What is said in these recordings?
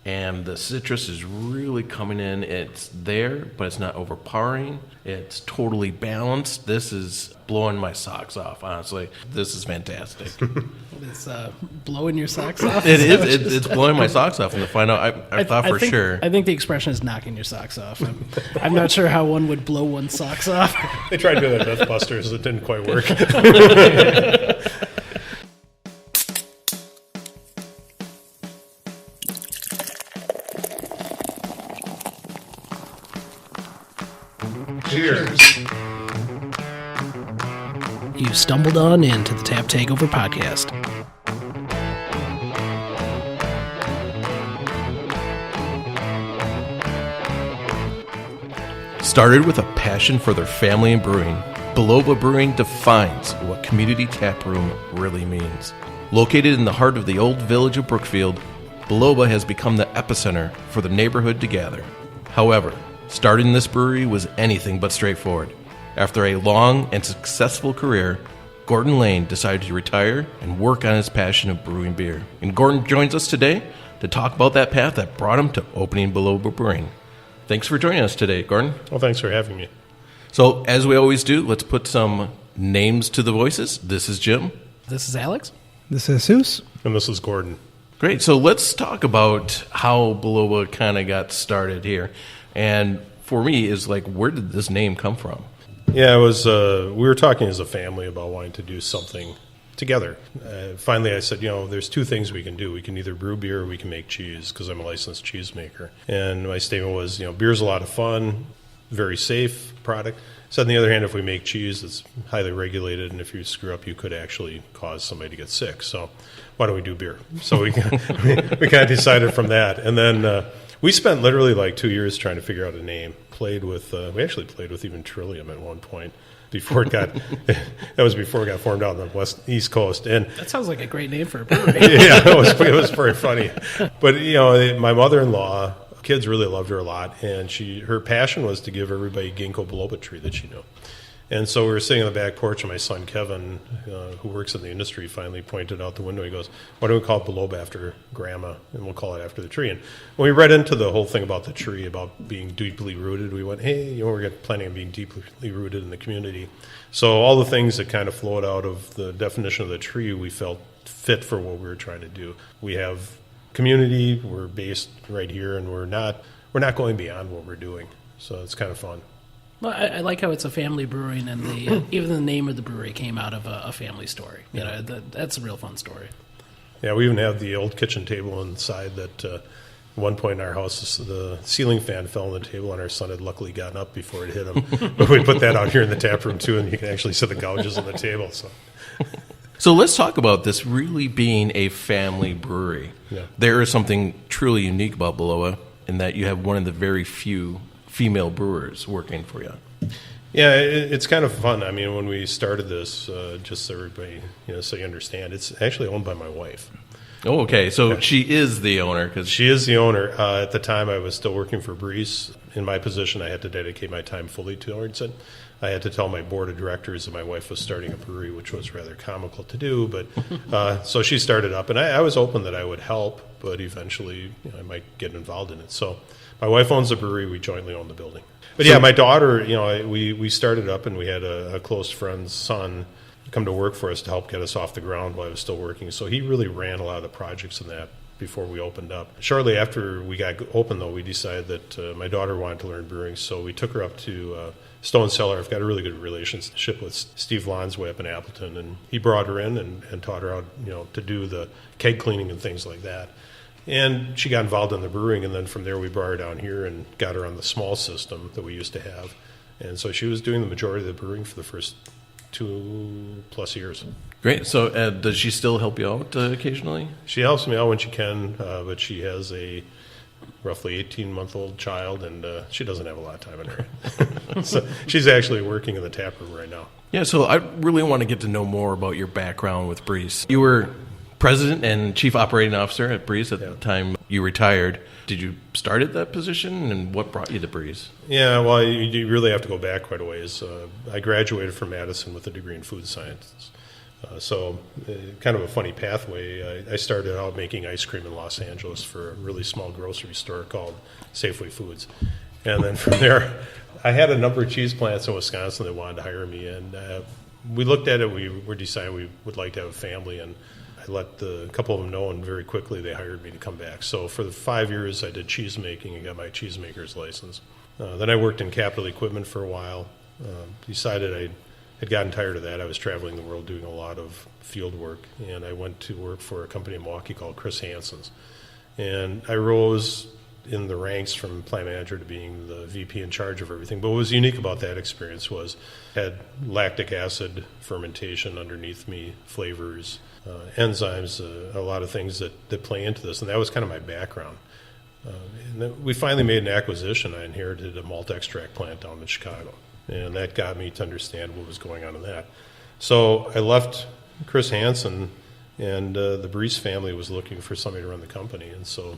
and the citrus is really coming in. It's there, but it's not overpowering. It's totally balanced. This is blowing my socks off, honestly. This is fantastic. It's blowing your socks off? It is. It's blowing my socks off. And to find out, I thought for sure. I think the expression is knocking your socks off. I'm not sure how one would blow one's socks off. They tried doing that at Mythbusters. It didn't quite work. Cheers. You stumbled on into the Tap Takeover Podcast. Started with a passion for their family and brewing, Biloba Brewing defines what community tap room really means. Located in the heart of the old village of Brookfield, Biloba has become the epicenter for the neighborhood to gather. However, starting this brewery was anything but straightforward. After a long and successful career, Gordon Lane decided to retire and work on his passion of brewing beer. And Gordon joins us today to talk about that path that brought him to opening Biloba Brewing. Thanks for joining us today, Gordon. Well, thanks for having me. So, as we always do, let's put some names to the voices. This is Jim. This is Alex. This is Jesus. And this is Gordon. Great. So let's talk about how Biloba kind of got started here. And for me, is like, where did this name come from? Yeah, it was. We were talking as a family about wanting to do something together. Finally, I said, there's two things we can do. We can either brew beer or we can make cheese, because I'm a licensed cheesemaker. And my statement was, beer's a lot of fun, very safe product. So on the other hand, if we make cheese, it's highly regulated, and if you screw up, you could actually cause somebody to get sick. So why don't we do beer? So we kind of decided from that. And then we spent literally like 2 years trying to figure out a name. We actually played with even Trillium at one point before it got, that was before it got formed out on the East Coast. And that sounds like a great name for a brewery. Yeah, it was very funny. But, my mother-in-law, kids really loved her a lot, and her passion was to give everybody ginkgo biloba tree that she knew. And so we were sitting on the back porch, and my son Kevin, who works in the industry, finally pointed out the window. He goes, "Why don't we call it Biloba after Grandma, and we'll call it after the tree?" And when we read into the whole thing about the tree, about being deeply rooted, we went, hey, we're planning on being deeply rooted in the community. So all the things that kind of flowed out of the definition of the tree, we felt fit for what we were trying to do. We have community, we're based right here, and we're not going beyond what we're doing. So it's kind of fun. Well, I like how it's a family brewing, and even the name of the brewery came out of a family story. That's a real fun story. Yeah, we even have the old kitchen table inside that at one point in our house, the ceiling fan fell on the table, and our son had luckily gotten up before it hit him. But we put that out here in the tap room, too, and you can actually see the gouges on the table. So let's talk about this really being a family brewery. Yeah. There is something truly unique about Biloba in that you have one of the very few female brewers working for you. Yeah, it's kind of fun. I mean, when we started this, just so everybody, so you understand, it's actually owned by my wife. Oh, okay. So she is the owner. She is the owner. At the time, I was still working for Breese. In my position, I had to dedicate my time fully towards it. I had to tell my board of directors that my wife was starting a brewery, which was rather comical to do. But so she started up, and I was open that I would help, but eventually I might get involved in it. So my wife owns the brewery. We jointly own the building. But yeah, my daughter, we started up, and we had a close friend's son come to work for us to help get us off the ground while I was still working. So he really ran a lot of the projects in that before we opened up. Shortly after we got open, though, we decided that my daughter wanted to learn brewing, so we took her up to Stone Cellar. I've got a really good relationship with Steve Lonsway up in Appleton, and he brought her in and taught her how to do the keg cleaning and things like that. And she got involved in the brewing, and then from there we brought her down here and got her on the small system that we used to have. And so she was doing the majority of the brewing for the first 2+ years. Great. So does she still help you out occasionally? She helps me out when she can, but she has a roughly 18-month-old child, and she doesn't have a lot of time in her hands. So she's actually working in the tap room right now. Yeah, so I really want to get to know more about your background with Breese. You were president and chief operating officer at Breese at the time you retired. Did you start at that position, and what brought you to Breese? Yeah, well, you really have to go back quite a ways. I graduated from Madison with a degree in food science. So kind of a funny pathway. I started out making ice cream in Los Angeles for a really small grocery store called Safeway Foods. And then from there, I had a number of cheese plants in Wisconsin that wanted to hire me. And we looked at it. We were deciding we would like to have a family. And I let a couple of them know, and very quickly they hired me to come back. So for the 5 years, I did cheese making and got my cheesemaker's license. Then I worked in capital equipment for a while. Decided I had gotten tired of that. I was traveling the world doing a lot of field work, and I went to work for a company in Milwaukee called Chris Hansen's. And I rose in the ranks from plant manager to being the VP in charge of everything. But what was unique about that experience was had lactic acid fermentation underneath me, flavors, enzymes, a lot of things that play into this, and that was kind of my background. And then we finally made an acquisition. I inherited a malt extract plant down in Chicago, and that got me to understand what was going on in that. So I left Chris Hansen, and the Breese family was looking for somebody to run the company, and so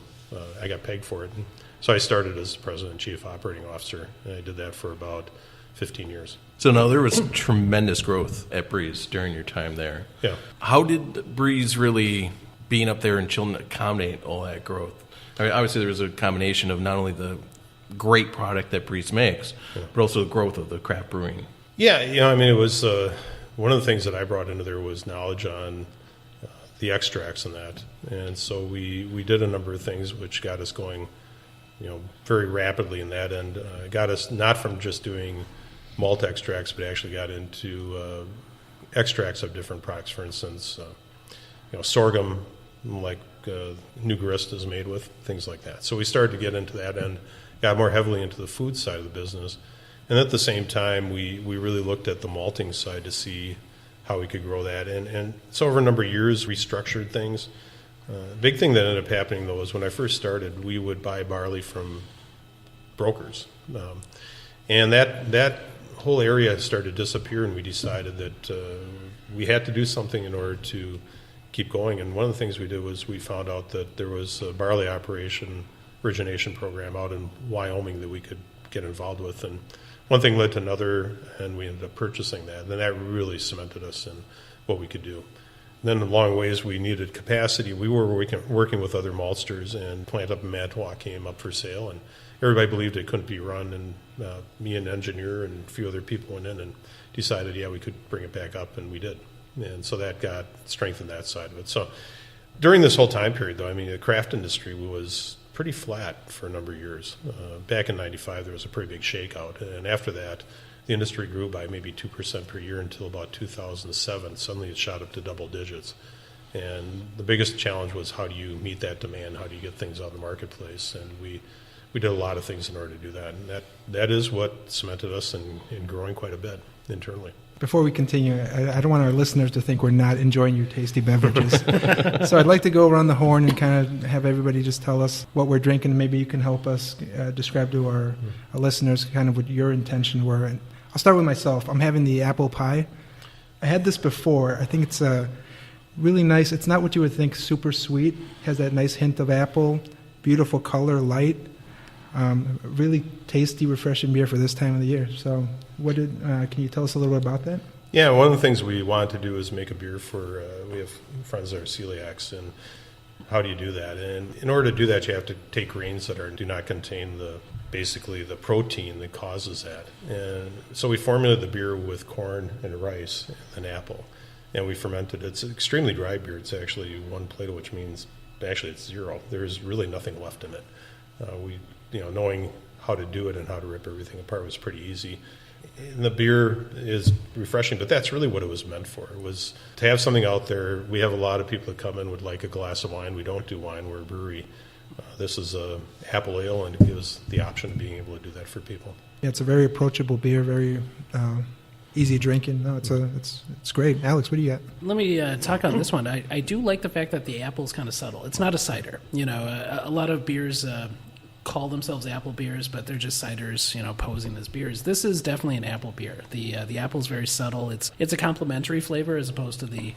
I got pegged for it. And so I started as president and chief operating officer, and I did that for about 15 years. So now there was tremendous growth at Breese during your time there. Yeah. How did Breese really, being up there in Chilton, accommodate all that growth? I mean, obviously there was a combination of not only the great product that Breese makes, but also the growth of the craft brewing. Yeah, I mean, it was one of the things that I brought into there was knowledge on the extracts and that. And so we did a number of things which got us going, very rapidly in that end. Got us not from just doing malt extracts, but actually got into extracts of different products. For instance, sorghum, like New Grist is made with, things like that. So we started to get into that end, got more heavily into the food side of the business. And at the same time, we really looked at the malting side to see how we could grow that. And so over a number of years, restructured things. Big thing that ended up happening, though, was when I first started, we would buy barley from brokers. And that whole area started to disappear, and we decided that we had to do something in order to keep going. And one of the things we did was we found out that there was a barley origination program out in Wyoming that we could get involved with. And one thing led to another, and we ended up purchasing that. And then that really cemented us in what we could do. Then along ways we needed capacity. We were working with other maltsters, and plant up in Manitowoc came up for sale, and everybody believed it couldn't be run. And me and an engineer and a few other people went in and decided, we could bring it back up, and we did. And so that got strengthened that side of it. So during this whole time period, though, I mean, the craft industry was pretty flat for a number of years. Back in 95, there was a pretty big shakeout. And after that, the industry grew by maybe 2% per year until about 2007. Suddenly it shot up to double digits. And the biggest challenge was, how do you meet that demand? How do you get things out in the marketplace? And we did a lot of things in order to do that. And that is what cemented us in growing quite a bit internally. Before we continue, I don't want our listeners to think we're not enjoying your tasty beverages. So I'd like to go around the horn and kind of have everybody just tell us what we're drinking. Maybe you can help us describe to our listeners kind of what your intention were. And I'll start with myself. I'm having the apple pie. I had this before. I think it's really nice. It's not what you would think super sweet. It has that nice hint of apple, beautiful color, light. Really tasty, refreshing beer for this time of the year. So can you tell us a little bit about that? Yeah, one of the things we wanted to do is make a beer for, we have friends that are celiacs, and how do you do that? And in order to do that, you have to take grains that do not contain basically the protein that causes that. And so we formulated the beer with corn and rice and apple, and we fermented it. It's an extremely dry beer. It's actually 1 Plato, which means actually it's 0. There's really nothing left in it. Knowing how to do it and how to rip everything apart was pretty easy. And the beer is refreshing, but that's really what it was meant for. It was to have something out there. We have a lot of people that come in would like a glass of wine. We don't do wine. We're a brewery. This is a apple ale, and it gives the option of being able to do that for people. Yeah, it's a very approachable beer, very easy drinking. No, it's great. Alex, what do you got? Let me talk on this one. I do like the fact that the apple's kind of subtle. It's not a cider. A lot of beers call themselves apple beers, but they're just ciders, posing as beers. This is definitely an apple beer. The apple's very subtle. It's a complementary flavor as opposed to the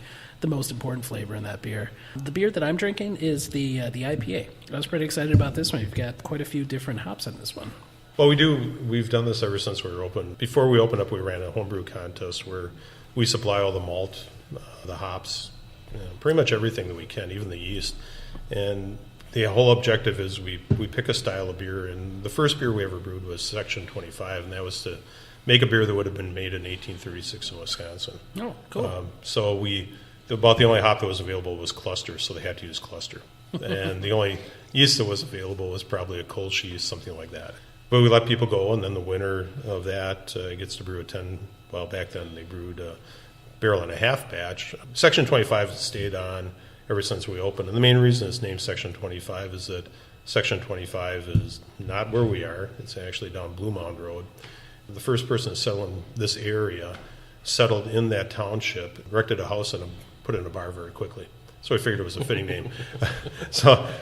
most important flavor in that beer. The beer that I'm drinking is the IPA. I was pretty excited about this one. We've got quite a few different hops in this one. Well, we do. We've done this ever since we were open. Before we opened up, we ran a homebrew contest where we supply all the malt, the hops, pretty much everything that we can, even the yeast. And the whole objective is we pick a style of beer, and the first beer we ever brewed was Section 25, and that was to make a beer that would have been made in 1836 in Wisconsin. Oh, cool. So about the only hop that was available was cluster, so they had to use cluster. And the only yeast that was available was probably a Kolsch yeast, something like that. But we let people go, and then the winner of that gets to brew a 10. Well, back then they brewed a barrel and a half batch. Section 25 stayed on ever since we opened. And the main reason it's named Section 25 is that Section 25 is not where we are. It's actually down Blue Mound Road. The first person to settle in this area settled in that township, erected a house, and put in a bar very quickly. So I figured it was a fitting name.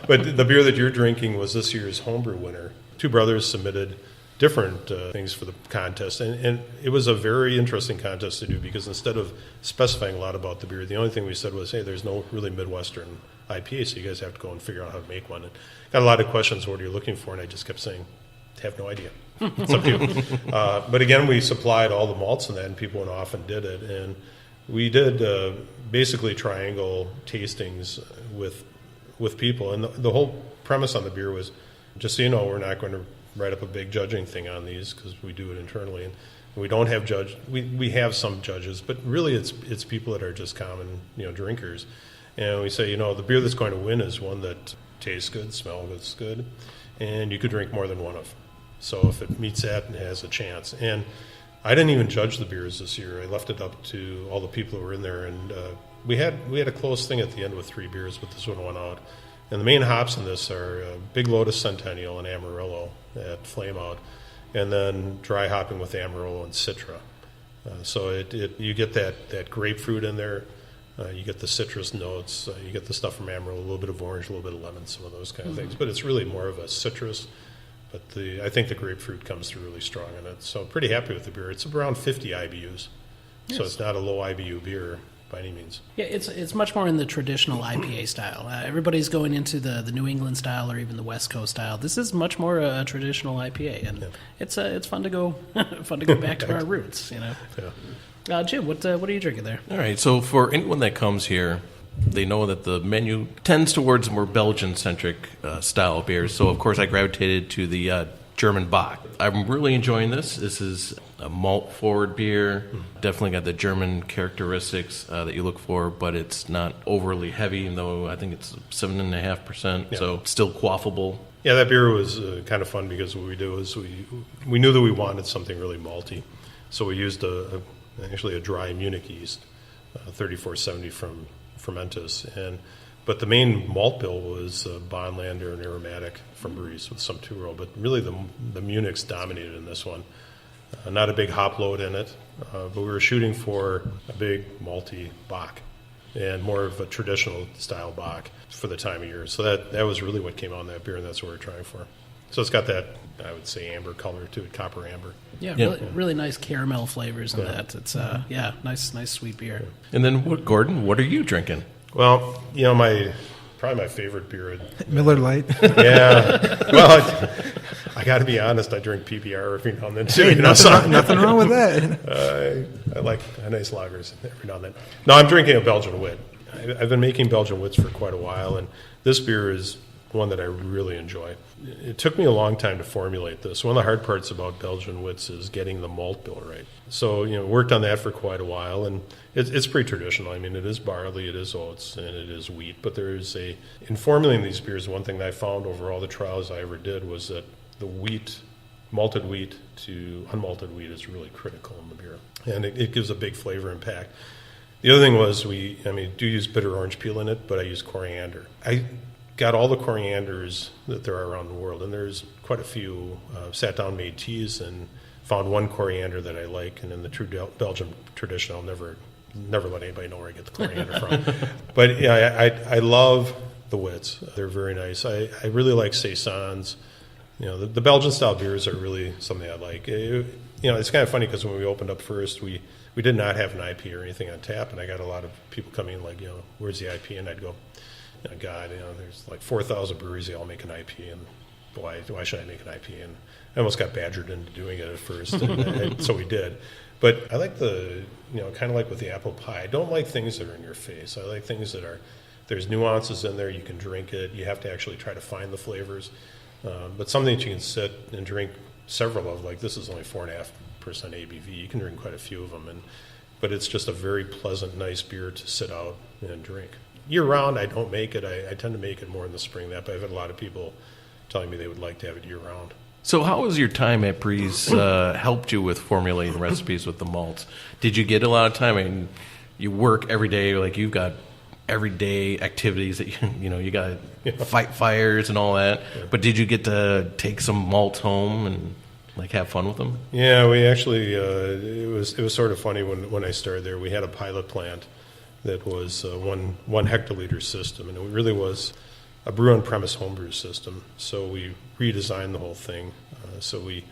But the beer that you're drinking was this year's homebrew winner. Two brothers submitted different things for the contest, and it was a very interesting contest to do because instead of specifying a lot about the beer, the only thing we said was, hey, there's no really Midwestern IPA, so you guys have to go and figure out how to make one. And got a lot of questions, what are you looking for? And I just kept saying, I have no idea. It's up to you. But again, we supplied all the malts and that, and people went off and did it. And we did basically triangle tastings with people. And the whole premise on the beer was, just so you know, we're not going to write up a big judging thing on these because we do it internally. And we don't have judge. We have some judges, but really it's people that are just common, drinkers. And we say, the beer that's going to win is one that tastes good, smells good, and you could drink more than one of. So if it meets that, it has a chance. And I didn't even judge the beers this year. I left it up to all the people who were in there, and we had a close thing at the end with 3 beers, but this one went out. And the main hops in this are Big Lotus Centennial and Amarillo at Flame Out, and then dry hopping with Amarillo and Citra. So you get that grapefruit in there. You get the citrus notes. You get the stuff from Amarillo, a little bit of orange, a little bit of lemon, some of those kind of things. But it's really more of a citrus. But I think the grapefruit comes through really strong in it. So pretty happy with the beer. It's around 50 IBUs. Yes. So it's not a low IBU beer by any means. Yeah, it's much more in the traditional IPA style. Everybody's going into the New England style or even the West Coast style. This is much more a traditional IPA, and it's fun to go back to our roots. Yeah. Jim, what are you drinking there? All right. So for anyone that comes here, they know that the menu tends towards more Belgian-centric style beers. So, of course, I gravitated to the German Bock. I'm really enjoying this. This is a malt-forward beer. Definitely got the German characteristics that you look for, but it's not overly heavy, though I think it's 7.5%, so still quaffable. Yeah, that beer was kind of fun because what we do is we knew that we wanted something really malty. So we used actually a dry Munich yeast, 3470 from Fermentus, but the main malt bill was Bonlander and Aromatic from Breese with some 2-row, but really the Munichs dominated in this one. Not a big hop load in it, but we were shooting for a big malty Bock and more of a traditional style Bock for the time of year. So that was really what came out in that beer, and that's what we're trying for. So it's got that, I would say, amber color to it, copper amber. Yeah, really nice caramel flavors in that. It's nice sweet beer. And then, Gordon, what are you drinking? Well, probably my favorite beer. Miller Lite. Yeah. Well, I got to be honest. I drink PBR every now and then too. Hey, nothing wrong with that. I like nice lagers every now and then. No, I'm drinking a Belgian wit. I've been making Belgian wits for quite a while, and this beer is one that I really enjoy. It took me a long time to formulate this. One of the hard parts about Belgian wits is getting the malt bill right. So, worked on that for quite a while, and it's pretty traditional. I mean, it is barley, it is oats, and it is wheat. But in formulating these beers, one thing that I found over all the trials I ever did was that the wheat, malted wheat to unmalted wheat is really critical in the beer. And it gives a big flavor impact. The other thing was we do use bitter orange peel in it, but I use coriander. I got all the corianders that there are around the world, and there's quite a few. Sat down, made teas, and found one coriander that I like, and in the true Belgian tradition, I'll never let anybody know where I get the coriander from. But yeah, I love the wits. They're very nice. I really like Saisons. The Belgian style beers are really something I like. It's kind of funny because when we opened up first, we did not have an IP or anything on tap, and I got a lot of people coming in like, where's the IP? And I'd go, God, there's like 4,000 breweries, they all make an IP, and why should I make an IPA? And I almost got badgered into doing it at first, and so we did. But I like kind of like with the apple pie, I don't like things that are in your face. I like things that there's nuances in there, you can drink it, you have to actually try to find the flavors. But something that you can sit and drink several of, like this is only 4.5% ABV, you can drink quite a few of them. But it's just a very pleasant, nice beer to sit out and drink. Year-round, I don't make it. I tend to make it more in the spring. But I've had a lot of people telling me they would like to have it year-round. So how has your time at Breese helped you with formulating recipes with the malts? Did you get a lot of time? I mean, you work every day, like you've got everyday activities that you got to fight fires and all that. Yeah. But did you get to take some malts home and like have fun with them? Yeah, we actually it was sort of funny when I started there. We had a pilot plant that was one hectoliter system, and it really was a brew on premise homebrew system. So we redesigned the whole thing so we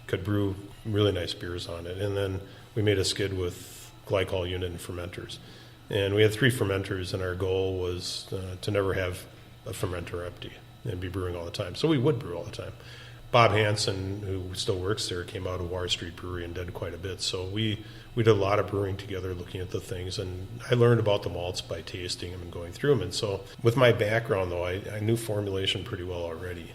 could brew really nice beers on it, and then we made a skid with glycol unit and fermenters. And we had 3 fermenters, and our goal was to never have a fermenter empty and be brewing all the time. So we would brew all the time. Bob Hansen, who still works there, came out of Water Street Brewery and did quite a bit. So we did a lot of brewing together, looking at the things. And I learned about the malts by tasting them and going through them. And so with my background, though, I knew formulation pretty well already,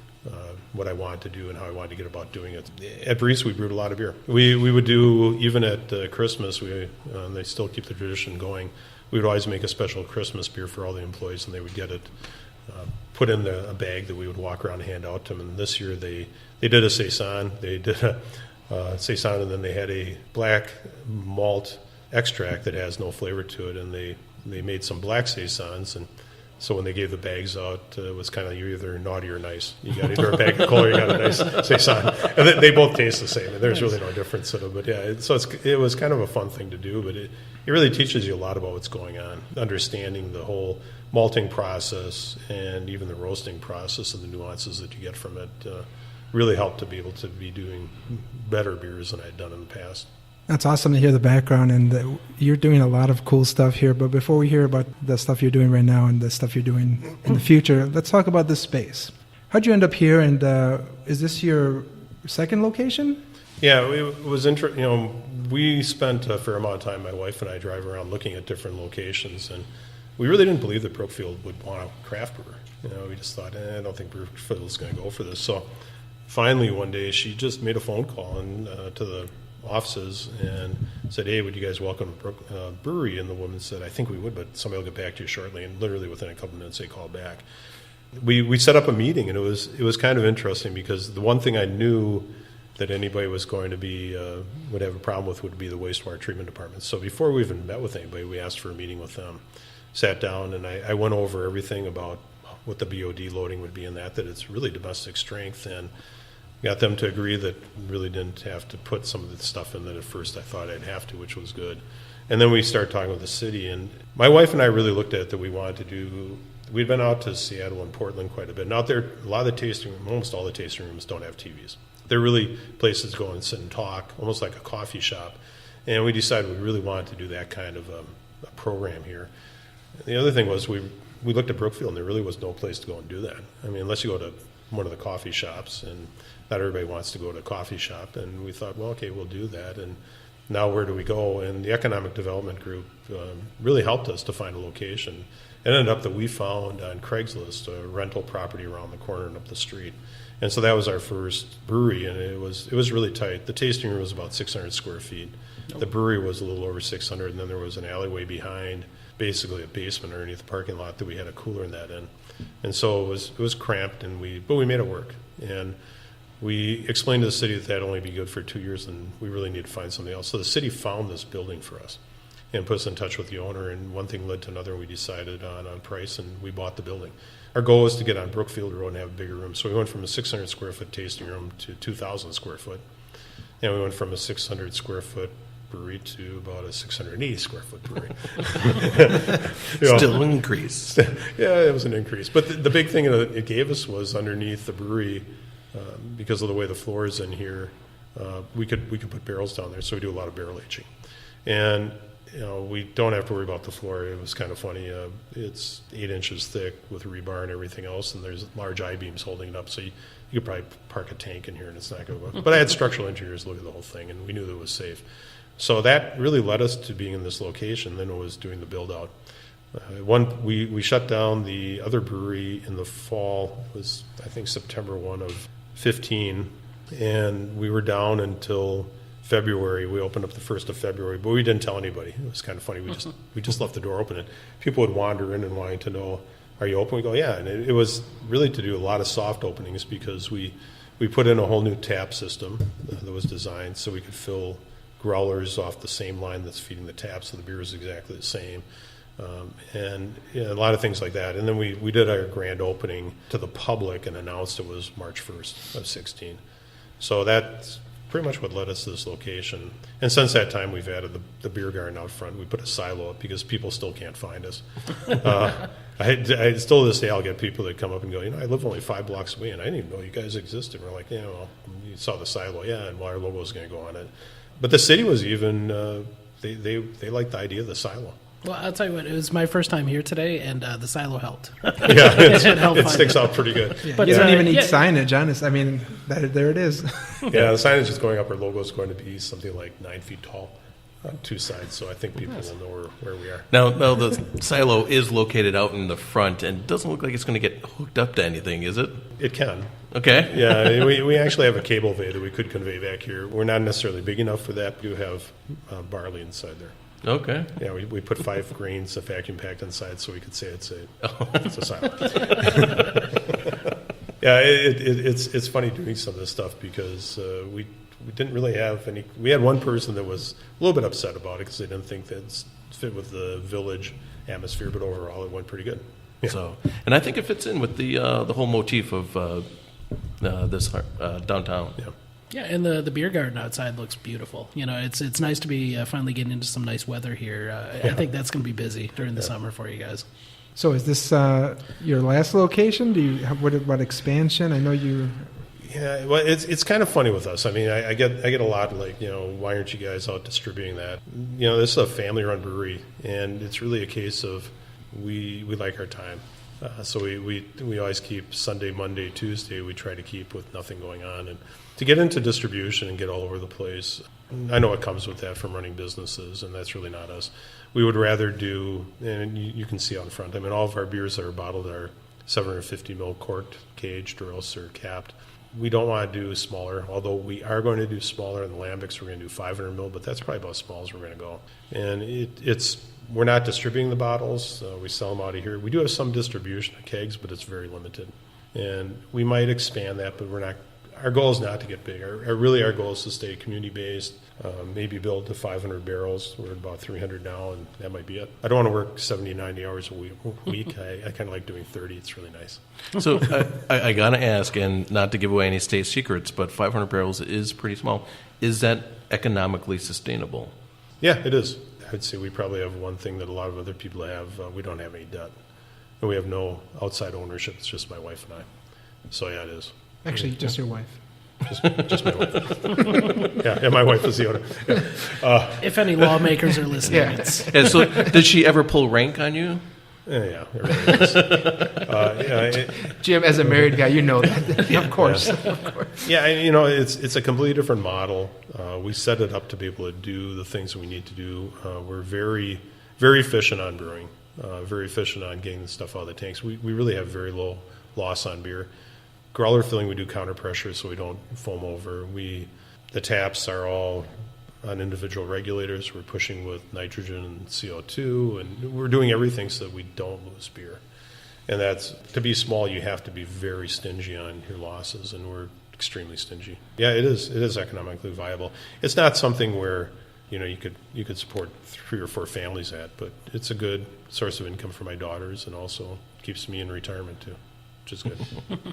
what I wanted to do and how I wanted to get about doing it. At Breese, we brewed a lot of beer. We would do, even at Christmas, they still keep the tradition going, we would always make a special Christmas beer for all the employees, and they would get it put in a bag that we would walk around and hand out to them. And this year they did a Saison. They did a Saison, and then they had a black malt extract that has no flavor to it, and they made some black Saisons. And so when they gave the bags out, it was kind of, you're either naughty or nice. You got either a bag of cola or you got a nice Saison. And they both taste the same, and there's really no difference in them. But yeah, it was kind of a fun thing to do, but it really teaches you a lot about what's going on, understanding the whole malting process and even the roasting process and the nuances that you get from it really helped to be able to be doing better beers than I'd done in the past. That's awesome to hear the background, and you're doing a lot of cool stuff here. But before we hear about the stuff you're doing right now and the stuff you're doing in the future, let's talk about this space. How'd you end up here, and is this your second location? Yeah, it was interesting. We spent a fair amount of time, my wife and I, driving around looking at different locations, and we really didn't believe that Brookfield would want a craft brewer. We just thought, I don't think Brookfield's going to go for this. So finally one day she just made a phone call to the offices and said, hey, would you guys welcome a brewery? And the woman said, I think we would, but somebody will get back to you shortly. And literally within a couple of minutes they called back. We set up a meeting, and it was kind of interesting because the one thing I knew that anybody was going to be would have a problem with would be the wastewater treatment department. So before we even met with anybody, we asked for a meeting with them, sat down, and I went over everything about what the BOD loading would be in that it's really domestic strength, and got them to agree that really didn't have to put some of the stuff in that at first I thought I'd have to, which was good. And then we started talking with the city, and my wife and I really looked at that we wanted to do. We'd been out to Seattle and Portland quite a bit. And out there, a lot of the tasting rooms, almost all the tasting rooms don't have TVs. They're really places to go and sit and talk, almost like a coffee shop. And we decided we really wanted to do that kind of a program here. And the other thing was we looked at Brookfield, and there really was no place to go and do that. I mean, unless you go to one of the coffee shops, and not everybody wants to go to a coffee shop. And we thought, well, okay, we'll do that. And now where do we go? And the Economic Development Group really helped us to find a location. It ended up that we found on Craigslist a rental property around the corner and up the street. And so that was our first brewery, and it was really tight. The tasting room was about 600 square feet. The brewery was a little over 600, and then there was an alleyway behind, basically a basement underneath the parking lot that we had a cooler in that in. And so it was cramped, but we made it work. And we explained to the city that that'd only be good for 2 years, and we really need to find something else. So the city found this building for us and put us in touch with the owner, and one thing led to another, and we decided on price, and we bought the building. Our goal was to get on Brookfield Road and have a bigger room. So we went from a 600 square foot tasting room to 2,000 square foot. And we went from a 600 square foot brewery to about a 680 square foot brewery. Still an increase. Yeah, it was an increase. But the big thing that it gave us was underneath the brewery, because of the way the floor is in here, we could put barrels down there. So we do a lot of barrel aging. And we don't have to worry about the floor. It was kind of funny. It's 8 inches thick with rebar and everything else, and there's large I-beams holding it up. So you you could probably park a tank in here and it's not going to work. But I had structural engineers look at the whole thing, and we knew that it was safe. So that really led us to being in this location. Then it was doing the build out. We shut down the other brewery in the fall. It was, I think, September 1 of 15, and we were down until February. We opened up the 1st of February, but we didn't tell anybody. It was kind of funny. We just left the door open, and people would wander in and wanting to know, "Are you open?" We go, "Yeah." And it was really to do a lot of soft openings because we put in a whole new tap system that was designed so we could fill growlers off the same line that's feeding the tap, so the beer is exactly the same. And a lot of things like that. And then we did our grand opening to the public and announced it was March 1st of 16. So that's pretty much what led us to this location. And since that time, we've added the beer garden out front. We put a silo up because people still can't find us. I still to this day, I'll get people that come up and go, I live only 5 blocks away, and I didn't even know you guys existed. We're like, well, you saw the silo, and our logo is going to go on it. But the city was even, they liked the idea of the silo. Well, I'll tell you what, it was my first time here today, and the silo helped. Yeah, it sticks out pretty good. Yeah, But you don't even need signage, honestly. I mean, there it is. Yeah, the signage is going up. Our logo is going to be something like 9 feet tall on 2 sides, so I think people will know where we are. Now, the silo is located out in the front, and it doesn't look like it's going to get hooked up to anything, is it? It can. Okay. Yeah, we actually have a cable bay that we could convey back here. We're not necessarily big enough for that. We do have barley inside there. Okay. Yeah, we put 5 grains of vacuum packed inside so we could say it's a silo. Yeah, it's funny doing some of this stuff because we didn't really have any. We had one person that was a little bit upset about it because they didn't think that it fit with the village atmosphere, but overall it went pretty good. Yeah. So, and I think it fits in with the whole motif of this downtown. Yeah. Yeah, and the beer garden outside looks beautiful. It's nice to be finally getting into some nice weather here. I think that's going to be busy during the summer for you guys. So is this your last location? Do you have what expansion? I know you. Yeah, well, it's kind of funny with us. I mean, I get a lot like, why aren't you guys out distributing that? This is a family-run brewery, and it's really a case of we like our time. So we always keep Sunday, Monday, Tuesday. We try to keep with nothing going on, and to get into distribution and get all over the place. I know it comes with that from running businesses, and that's really not us. We would rather do, and you can see out in front. I mean, all of our beers that are bottled are 750 ml corked, caged, or else they're capped. We don't want to do smaller, although we are going to do smaller in the lambics. We're going to do 500 ml, but that's probably about as small as we're going to go. And we're not distributing the bottles. We sell them out of here. We do have some distribution of kegs, but it's very limited. And we might expand that, but we're not. Our goal is not to get big. Our goal is to stay community-based, maybe build to 500 barrels. We're at about 300 now, and that might be it. I don't want to work 70, 90 hours a week. I kind of like doing 30. It's really nice. So I got to ask, and not to give away any state secrets, but 500 barrels is pretty small. Is that economically sustainable? Yeah, it is. I'd say we probably have one thing that a lot of other people have. We don't have any debt. And we have no outside ownership. It's just my wife and I. So, yeah, it is. Actually, just your wife. Just my wife. Yeah, my wife is the owner. Yeah. If any lawmakers are listening, Yeah. And so did she ever pull rank on you? Yeah. Everybody is. Jim, as a married guy, you know that. Of course. Yeah, it's a completely different model. We set it up to be able to do the things that we need to do. We're very, very efficient on brewing, very efficient on getting the stuff out of the tanks. We really have very low loss on beer. Growler filling, we do counter pressure so we don't foam over. The taps are all on individual regulators. We're pushing with nitrogen and CO2, and we're doing everything so that we don't lose beer. And that's, to be small, you have to be very stingy on your losses, and we're extremely stingy. Yeah, it is economically viable. It's not something where you could support 3 or 4 families at, but it's a good source of income for my daughters, and also keeps me in retirement too, which is good.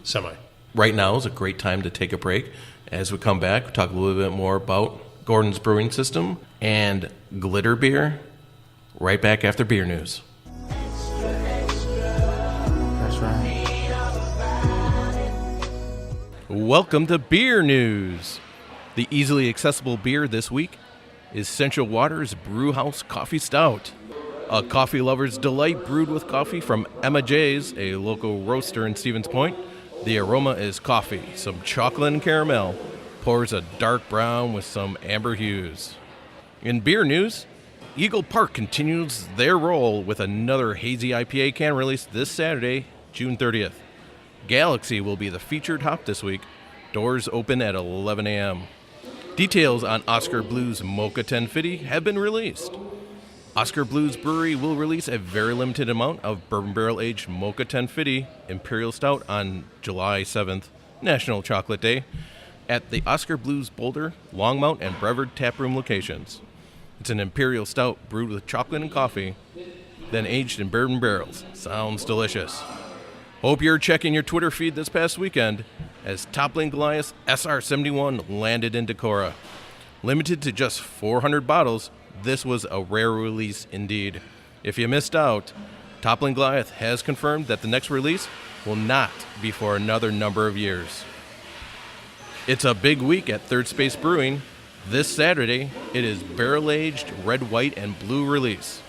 Semi. Right now is a great time to take a break. As we come back, we'll talk a little bit more about Gordon's Brewing System and glitter beer. Right back after beer news. That's right. Welcome to Beer News. The easily accessible beer this week is Central Waters Brewhouse Coffee Stout. A coffee lover's delight brewed with coffee from Emma J's, a local roaster in Stevens Point. The aroma is coffee, some chocolate and caramel, pours a dark brown with some amber hues. In beer news, Eagle Park continues their roll with another hazy IPA can release this Saturday, June 30th. Galaxy will be the featured hop this week. Doors open at 11 a.m. Details on Oscar Blues Mocha 1050 have been released. Oscar Blues Brewery will release a very limited amount of bourbon barrel-aged Mocha 1050 Imperial Stout on July 7th, National Chocolate Day, at the Oscar Blues Boulder, Longmont, and Brevard taproom locations. It's an Imperial Stout brewed with chocolate and coffee, then aged in bourbon barrels. Sounds delicious. Hope you're checking your Twitter feed this past weekend as Toppling Goliath SR71 landed in Decorah. Limited to just 400 bottles, this was a rare release indeed. If you missed out, Toppling Goliath has confirmed that the next release will not be for another number of years. It's a big week at Third Space Brewing. This Saturday, it is barrel-aged red, white, and blue release.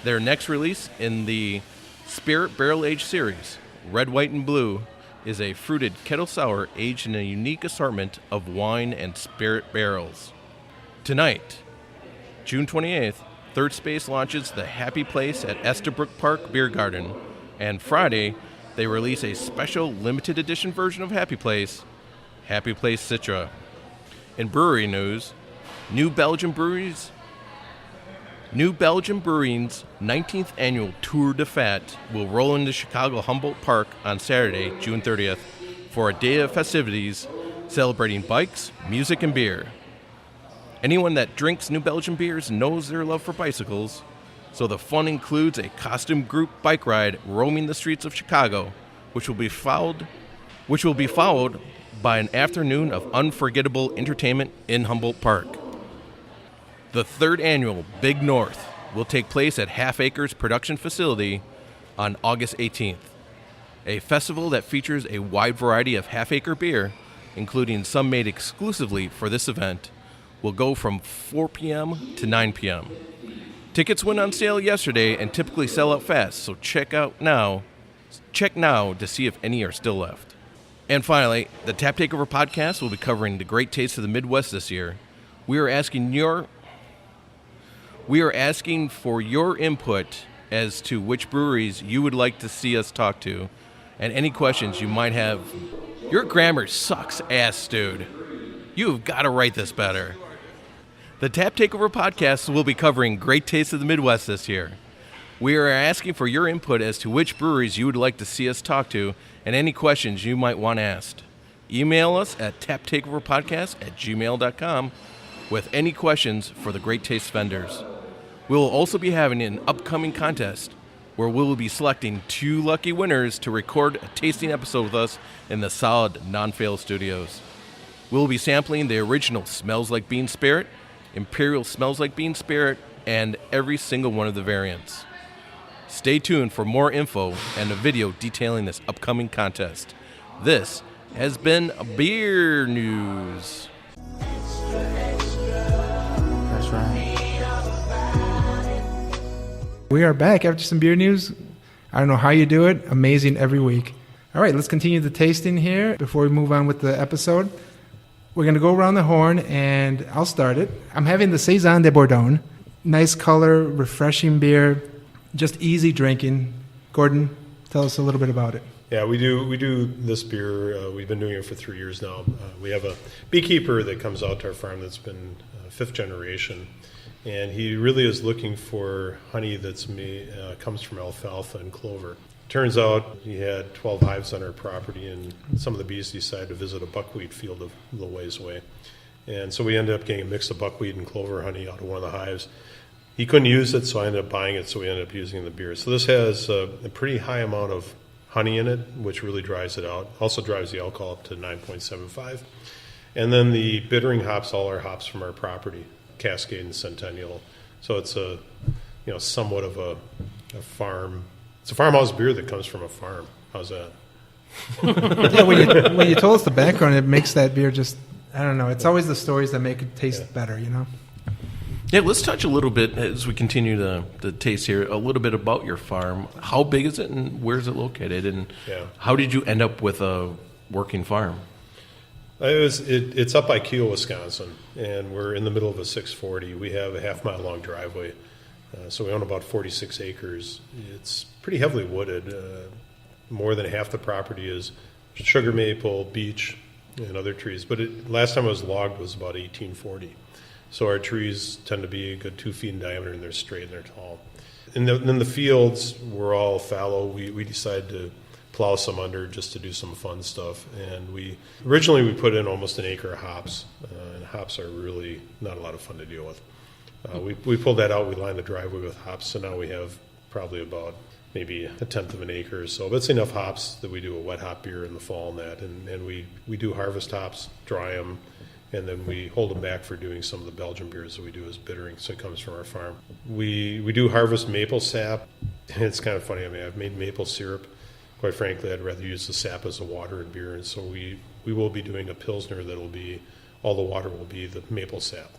Their next release in the Spirit Barrel-Aged series, Red, White, and Blue, is a fruited kettle sour aged in a unique assortment of wine and spirit barrels. Tonight, June 28th, Third Space launches the Happy Place at Estabrook Park Beer Garden, and Friday, they release a special limited edition version of Happy Place Citra. In brewery news, New Belgium Brewing's 19th annual Tour de Fête will roll into Chicago Humboldt Park on Saturday, June 30th, for a day of festivities celebrating bikes, music, and beer. Anyone that drinks New Belgium beers knows their love for bicycles, so the fun includes a costume group bike ride roaming the streets of Chicago, which will be followed by an afternoon of unforgettable entertainment in Humboldt Park. The third annual Big North will take place at Half Acres Production Facility on August 18th, a festival that features a wide variety of half-acre beer, including some made exclusively for this event, will go from 4 p.m. to 9 p.m. Tickets went on sale yesterday and typically sell out fast, so check now to see if any are still left. And finally, the Tap Takeover Podcast will be covering the great tastes of the Midwest this year. We are asking for your input as to which breweries you would like to see us talk to, and any questions you might have. Your grammar sucks ass, dude. You've got to write this better. The Tap Takeover Podcast will be covering great tastes of the Midwest this year. We are asking for your input as to which breweries you would like to see us talk to and any questions you might want asked. Email us at taptakeoverpodcast@gmail.com with any questions for the Great Taste vendors. We will also be having an upcoming contest where we will be selecting 2 lucky winners to record a tasting episode with us in the Solid Non-Fail Studios. We will be sampling the original Smells Like Bean Spirit, Imperial Smells Like Bean Spirit, and every single one of the variants. Stay tuned for more info and a video detailing this upcoming contest. This has been Beer News. That's right. We are back after some beer news. I don't know how you do it. Amazing every week. All right, let's continue the tasting here before we move on with the episode. We're going to go around the horn, and I'll start it. I'm having the Saison de Bourdon. Nice color, refreshing beer, just easy drinking. Gordon, tell us a little bit about it. Yeah, we do this beer. We've been doing it for 3 years now. We have a beekeeper that comes out to our farm that's been 5th generation, and he really is looking for honey that's comes from alfalfa and clover. Turns out he had 12 hives on our property, and some of the bees decided to visit a buckwheat field a little ways away. And so we ended up getting a mix of buckwheat and clover honey out of one of the hives. He couldn't use it, so I ended up buying it, so we ended up using it in the beer. So this has a pretty high amount of honey in it, which really dries it out. Also drives the alcohol up to 9.75. And then the bittering hops, all our hops from our property, Cascade and Centennial. So it's somewhat of a farm. It's a farmhouse beer that comes from a farm. How's that? Yeah, when you told us the background, it makes that beer just, I don't know. It's always the stories that make it taste better, you know? Yeah, let's touch a little bit as we continue the taste here, a little bit about your farm. How big is it and where is it located? And how did you end up with a working farm? It's up by Keogh, Wisconsin, and we're in the middle of a 640. We have a half-mile long driveway, so we own about 46 acres. It's pretty heavily wooded. More than half the property is sugar maple, beech, and other trees. But last time it was logged was about 1840. So our trees tend to be a good 2 feet in diameter, and they're straight and they're tall. And then the fields were all fallow. We decided to plow some under just to do some fun stuff. And originally we put in almost an acre of hops, and hops are really not a lot of fun to deal with. We pulled that out. We lined the driveway with hops, so now we have probably about maybe a tenth of an acre or so. But it's enough hops that we do a wet hop beer in the fall and that. And we do harvest hops, dry them, and then we hold them back for doing some of the Belgian beers that we do as bittering, so it comes from our farm. We do harvest maple sap. It's kind of funny. I mean, I've made maple syrup. Quite frankly, I'd rather use the sap as a water in beer, and so we will be doing a Pilsner that'll be, all the water will be the maple sap.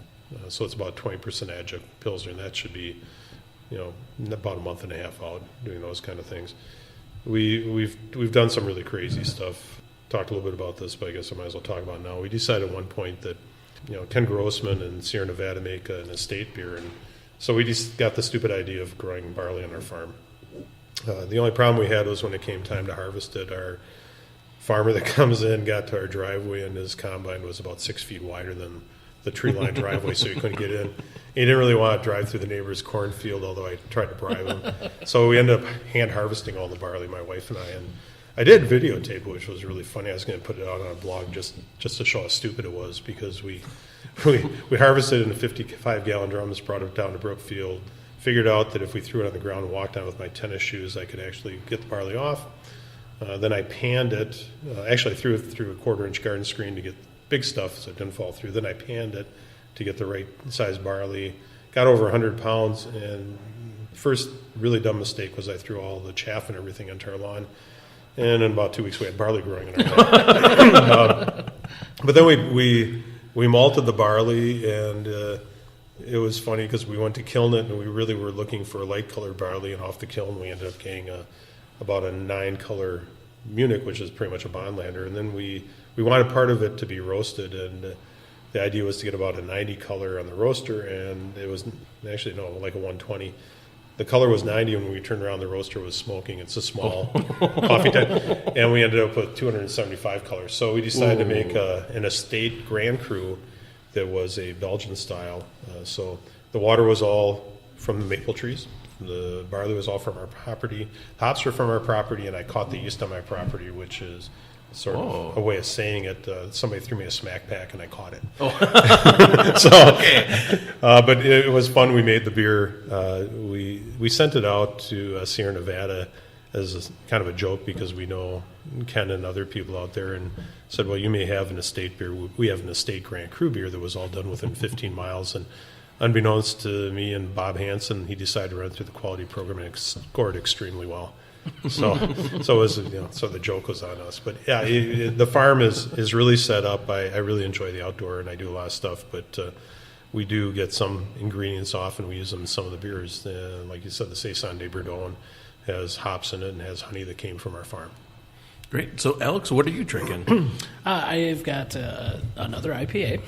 So it's about 20% adjunct Pilsner, and that should be, about a month and a half out doing those kind of things. We've done some really crazy stuff. Talked a little bit about this, but I guess I might as well talk about it now. We decided at one point that, Ken Grossman and Sierra Nevada make an estate beer, and so we just got the stupid idea of growing barley on our farm. The only problem we had was when it came time to harvest it, our farmer that comes in got to our driveway, and his combine was about 6 feet wider than the tree-lined driveway, so he couldn't get in. He didn't really want to drive through the neighbor's cornfield, although I tried to bribe him. So we ended up hand harvesting all the barley, my wife and I. And I did videotape it, which was really funny. I was going to put it out on a blog just to show how stupid it was, because we harvested it in 55-gallon drums, brought it down to Brookfield, figured out that if we threw it on the ground and walked down with my tennis shoes, I could actually get the barley off. Then I panned it. Actually, I threw it through a 1/4-inch garden screen to get big stuff so it didn't fall through. Then I panned it to get the right size barley. Got over 100 pounds, and first really dumb mistake was I threw all the chaff and everything into our lawn. And in about 2 weeks, we had barley growing in our lawn. But then we malted the barley, and it was funny because we went to kiln it, and we really were looking for a light-colored barley, and off the kiln we ended up getting about a 9-color Munich, which is pretty much a Bondlander. And then we wanted part of it to be roasted, and the idea was to get about a 90 color on the roaster, and it was actually, no, like a 120. The color was 90, and when we turned around, the roaster was smoking. It's a small coffee tank, and we ended up with 275 colors. So we decided to make an estate Grand Cru that was a Belgian style. So the water was all from the maple trees. The barley was all from our property. Hops were from our property, and I caught the yeast on my property, which is sort of a way of saying it. Somebody threw me a smack pack, and I caught it. But it was fun. We made the beer. We sent it out to Sierra Nevada as kind of a joke, because we know Ken and other people out there, and said, well, you may have an estate beer. We have an estate Grand Cru beer that was all done within 15 miles. And unbeknownst to me and Bob Hansen, he decided to run through the quality program and scored extremely well. So it was, so the joke was on us. But yeah, the farm is really set up. I really enjoy the outdoor, and I do a lot of stuff. But we do get some ingredients off, and we use them in some of the beers. Like you said, the Saison de Bourdon has hops in it and has honey that came from our farm. Great. So, Alex, what are you drinking? I've got another IPA,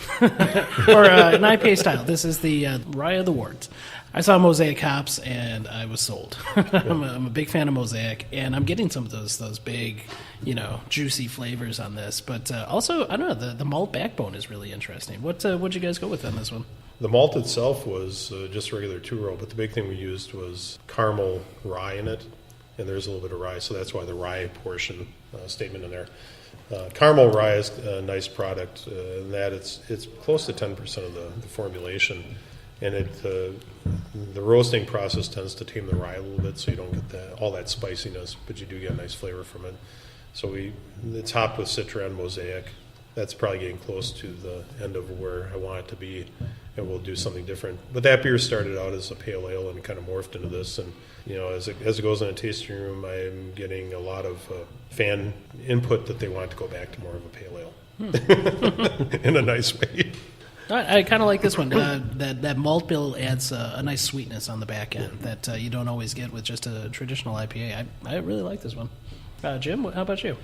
or an IPA style. This is the Rye of the Wards. I saw Mosaic hops, and I was sold. I'm a big fan of Mosaic, and I'm getting some of those big, juicy flavors on this. But also, I don't know, the malt backbone is really interesting. What'd you guys go with on this one? The malt itself was just regular 2-row, but the big thing we used was caramel rye in it, and there's a little bit of rye, so that's why the rye portion statement in there. Caramel rye is a nice product in that it's close to 10% of the formulation, and the roasting process tends to tame the rye a little bit, so you don't get all that spiciness, but you do get a nice flavor from it. So it's hopped with Citra and Mosaic. That's probably getting close to the end of where I want it to be, and we'll do something different. But that beer started out as a pale ale and kind of morphed into this. And as it goes in a tasting room, I'm getting a lot of fan input that they want to go back to more of a pale ale in a nice way. I kind of like this one. That malt bill adds a nice sweetness on the back end that you don't always get with just a traditional IPA. I really like this one. Jim, how about you?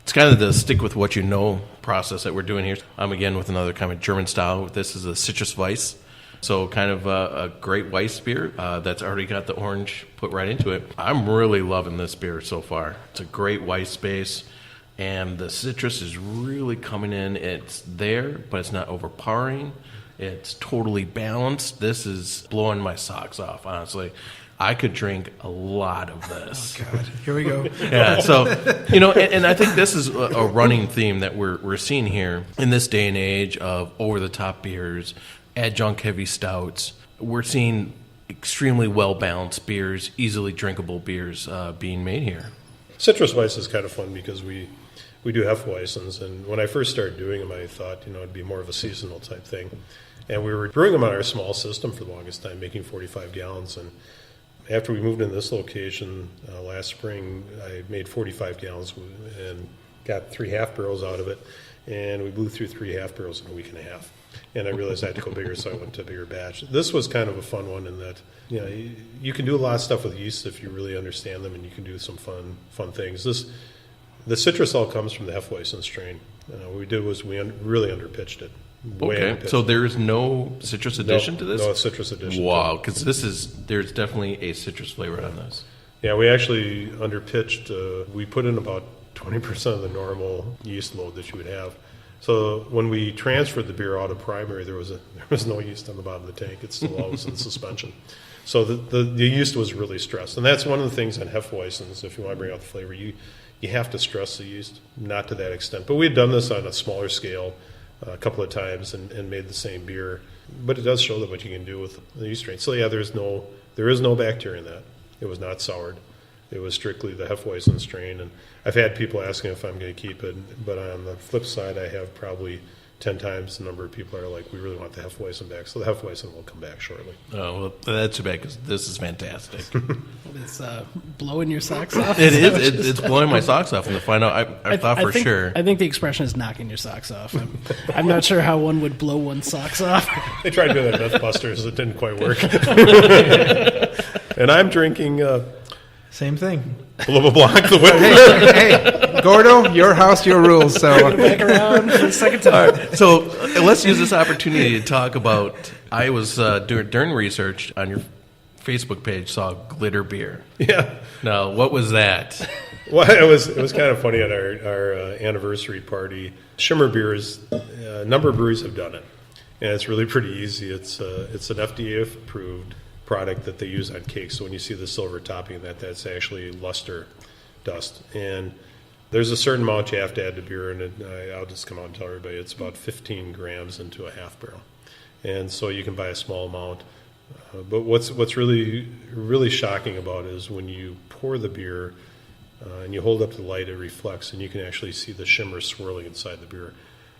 It's kind of the stick with what you know process that we're doing here. I'm again with another kind of German style. This is a citrus Weiss. So kind of a great Weiss beer that's already got the orange put right into it. I'm really loving this beer so far. It's a great Weiss base, and the citrus is really coming in. It's there, but it's not overpowering. It's totally balanced. This is blowing my socks off, honestly. I could drink a lot of this. Oh, God. Here we go. Yeah, so, and I think this is a running theme that we're seeing here in this day and age of over-the-top beers, adjunct-heavy stouts. We're seeing extremely well-balanced beers, easily drinkable beers being made here. Citrus Weiss is kind of fun because we do Hefeweizens, and when I first started doing them, I thought, it'd be more of a seasonal type thing. And we were brewing them on our small system for the longest time, making 45 gallons, and after we moved into this location last spring, I made 45 gallons and got 3 half barrels out of it, and we blew through 3 half barrels in a week and a half. And I realized I had to go bigger, so I went to a bigger batch. This was kind of a fun one in that you can do a lot of stuff with yeast if you really understand them, and you can do some fun things. The citrus all comes from the Hefeweizen strain. What we did was we really underpitched it. Okay, so there's no citrus addition to this? No citrus addition. Wow, because there's definitely a citrus flavor on this. Yeah, we actually underpitched. We put in about 20% of the normal yeast load that you would have. So when we transferred the beer out of primary, there was no yeast on the bottom of the tank. It's still always in suspension. So the yeast was really stressed, and that's one of the things on Hefeweizens. If you want to bring out the flavor, you have to stress the yeast, not to that extent. But we had done this on a smaller scale a couple of times and made the same beer. But it does show that what you can do with the yeast strain. So yeah, there is no bacteria in that. It was not soured. It was strictly the Hefeweizen strain. And I've had people asking if I'm going to keep it. But on the flip side, I have probably 10 times the number of people are like, we really want the Hefeweizen back. So the Hefeweizen will come back shortly. Oh, well, that's too bad because this is fantastic. It's blowing your socks off. It is. It's blowing my socks off. And to find out, I thought for sure. I think the expression is knocking your socks off. I'm not sure how one would blow one's socks off. They tried doing that at Mythbusters. It didn't quite work. And I'm drinking... Same thing. Biloba Blanc, the winner. Hey, Gordo, your house, your rules. So back around for the second time. All right, so let's use this opportunity to talk about. I was during research on your Facebook page, saw glitter beer. Yeah. Now, what was that? Well, it was kind of funny at our anniversary party. Shimmer beers, a number of breweries have done it, and it's really pretty easy. It's an FDA approved product that they use on cakes. So when you see the silver topping, that's actually luster dust. And there's a certain amount you have to add to beer, and I'll just come out and tell everybody it's about 15 grams into a half barrel. And so you can buy a small amount. But what's really, really shocking about it is when you pour the beer and you hold up the light, it reflects, and you can actually see the shimmer swirling inside the beer.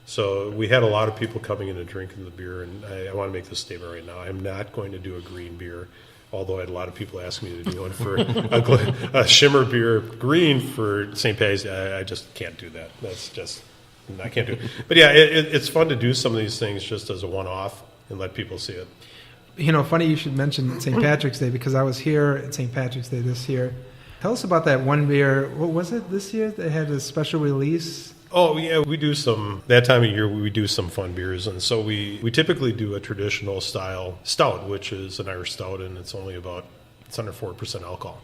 So we had a lot of people coming in and drinking the beer, and I want to make this statement right now. I'm not going to do a green beer, although I had a lot of people ask me to do one for a shimmer beer green for St. Patty's. I just can't do that. I can't do it. But yeah, it's fun to do some of these things just as a one-off and let people see it. Funny you should mention St. Patrick's Day because I was here at St. Patrick's Day this year. Tell us about that one beer. What was it this year? They had a special release. Oh, yeah, we do that time of year, we do some fun beers. And so we typically do a traditional style stout, which is an Irish stout, and it's under 4% alcohol.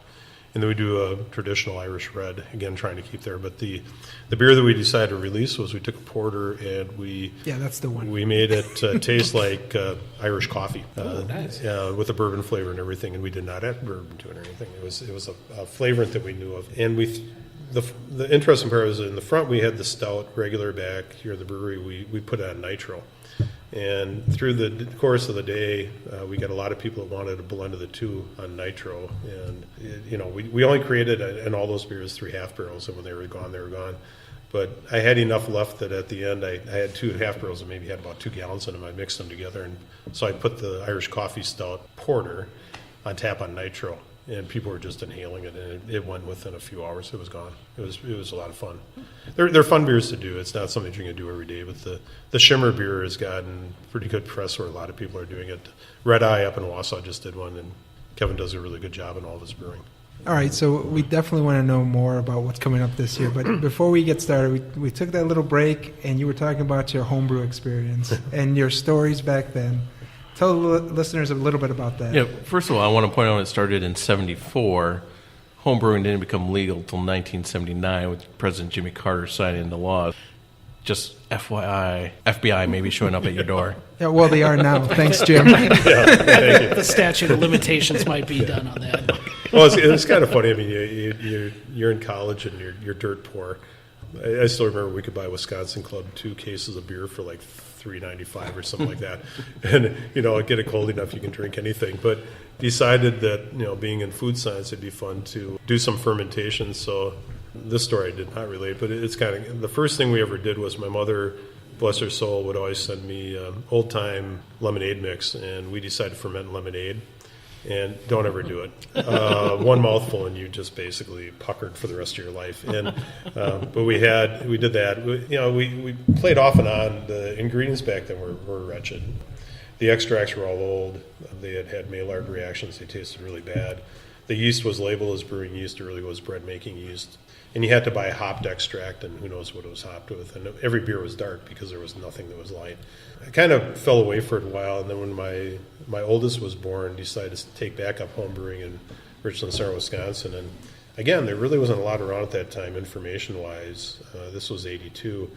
And then we do a traditional Irish red, again, trying to keep there. But the beer that we decided to release was we took a porter and that's the one. We made it taste like Irish coffee. Nice. With a bourbon flavor and everything, and we did not add bourbon to it or anything. It was a flavorant that we knew of. And the interesting part was in the front we had the stout regular back here at the brewery. We put it on nitro, and through the course of the day, we got a lot of people that wanted a blend of the two on nitro. And we only created in all those beers 3 half barrels, and when they were gone, they were gone. But I had enough left that at the end I had 2 half barrels and maybe had about 2 gallons in them. I mixed them together, and so I put the Irish coffee stout porter on tap on nitro. And people were just inhaling it, and it went within a few hours. It was gone. It was a lot of fun. They're fun beers to do. It's not something you're going to do every day. But the shimmer beer has gotten pretty good press, where a lot of people are doing it. Red Eye up in Wausau just did one, and Kevin does a really good job in all of his brewing. All right, so we definitely want to know more about what's coming up this year. But before we get started, we took that little break, and you were talking about your homebrew experience and your stories back then. Tell the listeners a little bit about that. Yeah, first of all, I want to point out it started in 1974. Homebrewing didn't become legal until 1979 with President Jimmy Carter signing into law. Just FYI, FBI may be showing up at your door. Yeah, well, they are now. Thanks, Jim. Thank you. The statute of limitations might be done on that. Well, it's kind of funny. I mean, you're in college and you're dirt poor. I still remember we could buy Wisconsin Club 2 cases of beer for like $3.95 or something like that, and get it cold enough you can drink anything. But decided that being in food science, it'd be fun to do some fermentation. So this story I did not relate, but it's kind of the first thing we ever did was my mother, bless her soul, would always send me old time lemonade mix, and we decided to ferment lemonade. And don't ever do it. One mouthful and you just basically puckered for the rest of your life. And but we did that. We played off and on. The ingredients back then were wretched. The extracts were all old. They had Maillard reactions. They tasted really bad. The yeast was labeled as brewing yeast. It really was bread making yeast. And you had to buy a hopped extract, and who knows what it was hopped with. And every beer was dark because there was nothing that was light. I kind of fell away for a while, and then when my oldest was born, decided to take back up home brewing in Richland Center, Wisconsin. And again, there really wasn't a lot around at that time, information-wise. This was 82.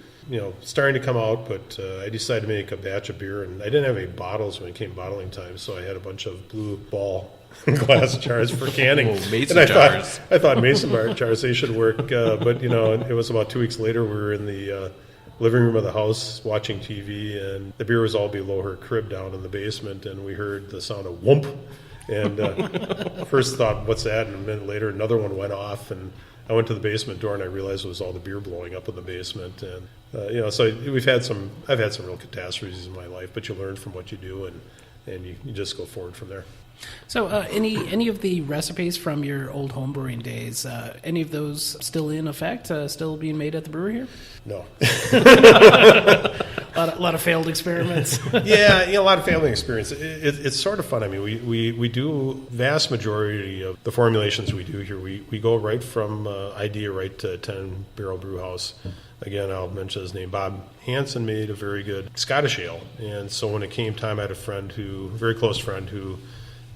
Starting to come out, but I decided to make a batch of beer, and I didn't have any bottles when it came bottling time, so I had a bunch of blue ball glass jars for canning. Mason and jars. I thought mason bar jars, they should work. But, it was about 2 weeks later, we were in the living room of the house watching TV, and the beer was all below her crib down in the basement, and we heard the sound of whoomp. And first thought, what's that? And a minute later, another one went off, and I went to the basement door, and I realized it was all the beer blowing up in the basement. And so I've had some real catastrophes in my life, but you learn from what you do, and you just go forward from there. So any of the recipes from your old homebrewing days, any of those still in effect, still being made at the brewery here? No. A lot of failed experiments. Yeah, a lot of family experience. It's sort of fun. I mean, we do vast majority of the formulations we do here. We go right from idea right to 10-barrel brew house. Again, I'll mention his name. Bob Hansen made a very good Scottish ale, and so when it came time, I had a very close friend who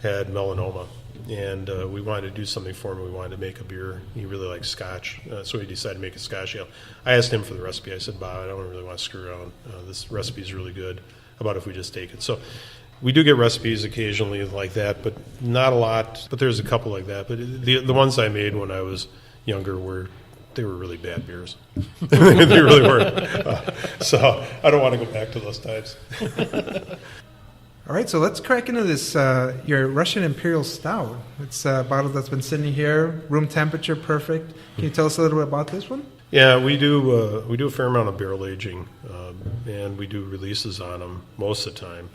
had melanoma, and we wanted to do something for him. We wanted to make a beer. He really liked Scotch, so we decided to make a Scotch ale. I asked him for the recipe. I said, Bob, I don't really want to screw around. This recipe is really good. How about if we just take it? So we do get recipes occasionally like that, but not a lot. But there's a couple like that. But the ones I made when I was younger were really bad beers. They really were. So I don't want to go back to those times. All right, so let's crack into this, your Russian Imperial Stout. It's a bottle that's been sitting here, room temperature, perfect. Can you tell us a little bit about this one? Yeah, we do a fair amount of barrel aging, and we do releases on them most of the time.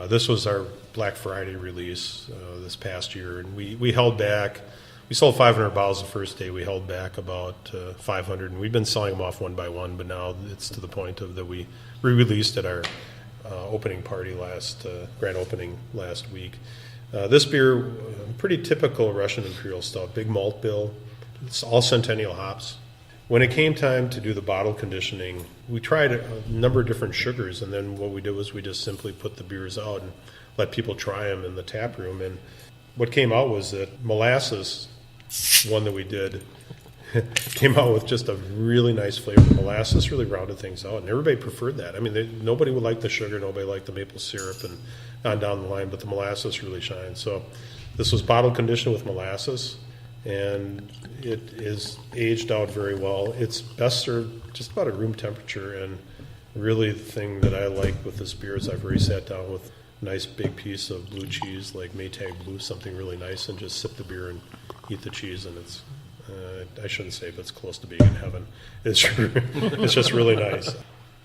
This was our Black Friday release this past year, and we held back. We sold 500 bottles the first day. We held back about 500, and we've been selling them off one by one, but now it's to the point of that we re-released at our opening party grand opening last week. This beer, pretty typical Russian Imperial Stout, big malt bill. It's all Centennial hops. When it came time to do the bottle conditioning, we tried a number of different sugars, and then what we did was we just simply put the beers out and let people try them in the tap room. And what came out was that molasses, one that we did, came out with just a really nice flavor. Molasses really rounded things out, and everybody preferred that. I mean, nobody would like the sugar, nobody liked the maple syrup, and on down the line, but the molasses really shined. So this was bottle conditioned with molasses, and it is aged out very well. It's best served just about at room temperature, and really the thing that I like with this beer is I've already sat down with a nice big piece of blue cheese, like Maytag Blue, something really nice, and just sip the beer and eat the cheese, and it's I shouldn't say, but it's close to being in heaven. It's just really nice.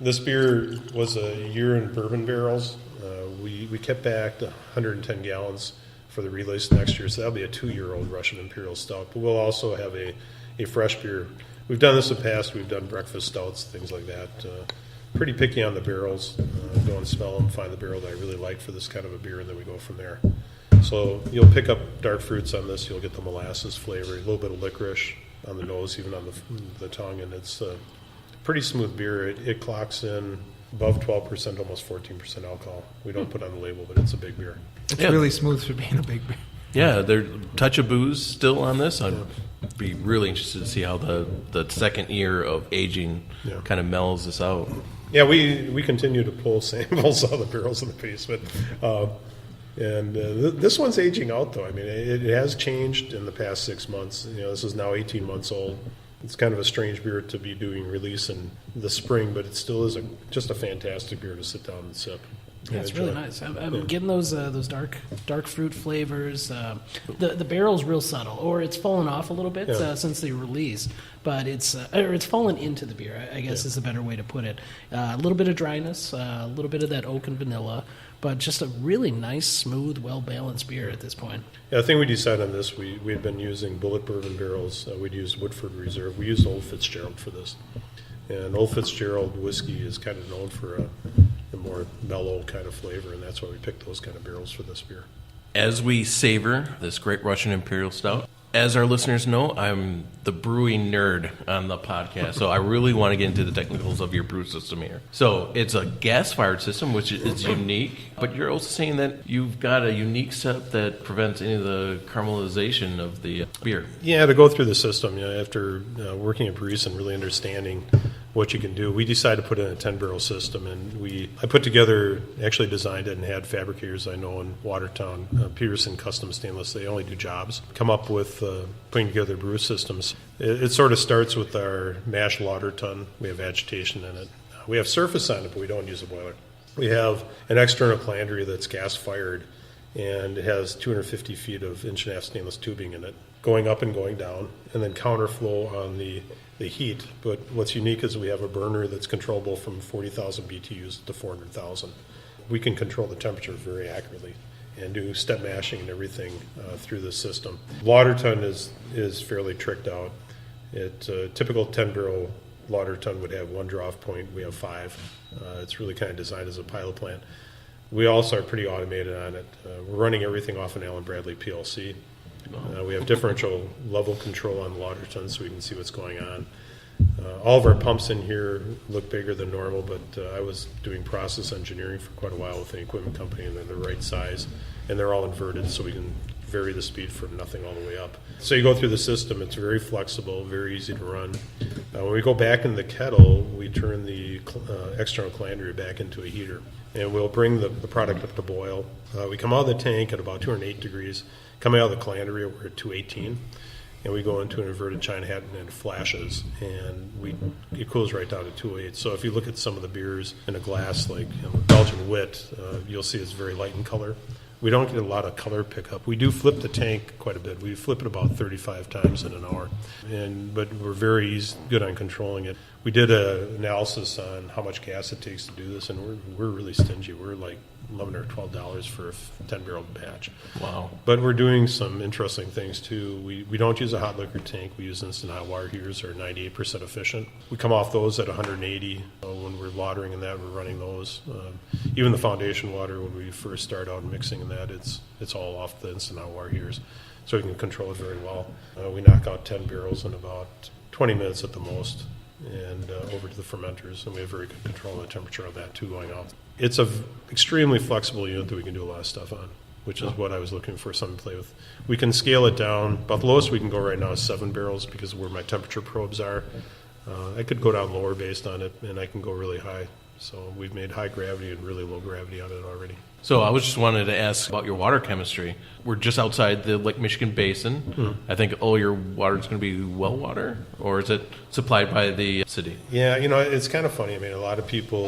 This beer was a year in bourbon barrels. We kept back 110 gallons for the release next year, so that'll be a 2-year-old Russian Imperial Stout. But we'll also have a fresh beer. We've done this in the past. We've done breakfast stouts, things like that. Pretty picky on the barrels. Go and smell them, find the barrel that I really like for this kind of a beer, and then we go from there. So you'll pick up dark fruits on this. You'll get the molasses flavor, a little bit of licorice on the nose, even on the tongue, and it's a pretty smooth beer. It clocks in above 12%, almost 14% alcohol. We don't put on the label, but it's a big beer. It's really smooth for being a big beer. Yeah, there's touch of booze still on this. I'd be really interested to see how the second year of aging kind of mellows this out. Yeah, we continue to pull samples out of the barrels in the basement. This one's aging out, though. I mean, it has changed in the past 6 months. This is now 18 months old. It's kind of a strange beer to be doing release in the spring, but it still is just a fantastic beer to sit down and sip. Yeah, it's really nice. I'm getting those dark fruit flavors. The barrel's real subtle, or it's fallen off a little bit since the release, but it's fallen into the beer, I guess is a better way to put it. A little bit of dryness, a little bit of that oak and vanilla, but just a really nice, smooth, well-balanced beer at this point. Yeah, I think we decided on this. We had been using bullet bourbon barrels. We'd used Woodford Reserve. We used Old Fitzgerald for this. And Old Fitzgerald whiskey is kind of known for a more mellow kind of flavor, and that's why we picked those kind of barrels for this beer. As we savor this great Russian Imperial Stout, as our listeners know, I'm the brewing nerd on the podcast, so I really want to get into the technicals of your brew system here. So it's a gas-fired system, which is unique, but you're also saying that you've got a unique setup that prevents any of the caramelization of the beer. Yeah, to go through the system, after working at Breese and really understanding what you can do, we decided to put in a 10-barrel system, and I put together, actually designed it and had fabricators I know in Watertown, Peterson Custom Stainless. They only do jobs. Come up with putting together brew systems. It sort of starts with our mash lauter tun. We have agitation in it. We have surface on it, but we don't use a boiler. We have an external calandria that's gas-fired, and it has 250 feet of inch-and-a-half stainless tubing in it, going up and going down, and then counterflow on the heat. But what's unique is we have a burner that's controllable from 40,000 BTUs to 400,000. We can control the temperature very accurately and do step mashing and everything through the system. Lauter tun is fairly tricked out. Typical 10-barrel lauter tun would have one draw-off point. We have 5. It's really kind of designed as a pilot plant. We also are pretty automated on it. We're running everything off an Allen Bradley PLC. We have differential level control on the lauter tun so we can see what's going on. All of our pumps in here look bigger than normal, but I was doing process engineering for quite a while with an equipment company, and they're the right size, and they're all inverted so we can vary the speed from nothing all the way up. So you go through the system, it's very flexible, very easy to run. When we go back in the kettle, we turn the external calandria back into a heater, and we'll bring the product up to boil. We come out of the tank at about 208 degrees. Coming out of the calandria, we're at 218. And we go into an inverted China hat and it flashes, and it cools right down to 208. So if you look at some of the beers in a glass, like Belgian Wit, you'll see it's very light in color. We don't get a lot of color pickup. We do flip the tank quite a bit. We flip it about 35 times in an hour, but we're very good on controlling it. We did an analysis on how much gas it takes to do this, and we're really stingy. We're like $11 or $12 for a 10-barrel batch. Wow. But But we're doing some interesting things, too. We don't use a hot liquor tank. We use instant hot water heaters. Are 98% efficient. We come off those at 180. When we're lautering in that, we're running those. Even the foundation water, when we first start out mixing in that, it's all off the instant hot water heaters. So we can control it very well. We knock out 10 barrels in about 20 minutes at the most, and over to the fermenters, and we have very good control of the temperature of that, too, going out. It's an extremely flexible unit that we can do a lot of stuff on, which is what I was looking for, something to play with. We can scale it down. About the lowest we can go right now is 7 barrels because of where my temperature probes are. I could go down lower based on it, and I can go really high. So we've made high gravity and really low gravity on it already. So I was just wanted to ask about your water chemistry. We're just outside the Lake Michigan Basin. Mm-hmm. I think all your water is going to be well water, or is it supplied by the city? Yeah, it's kind of funny. I mean, a lot of people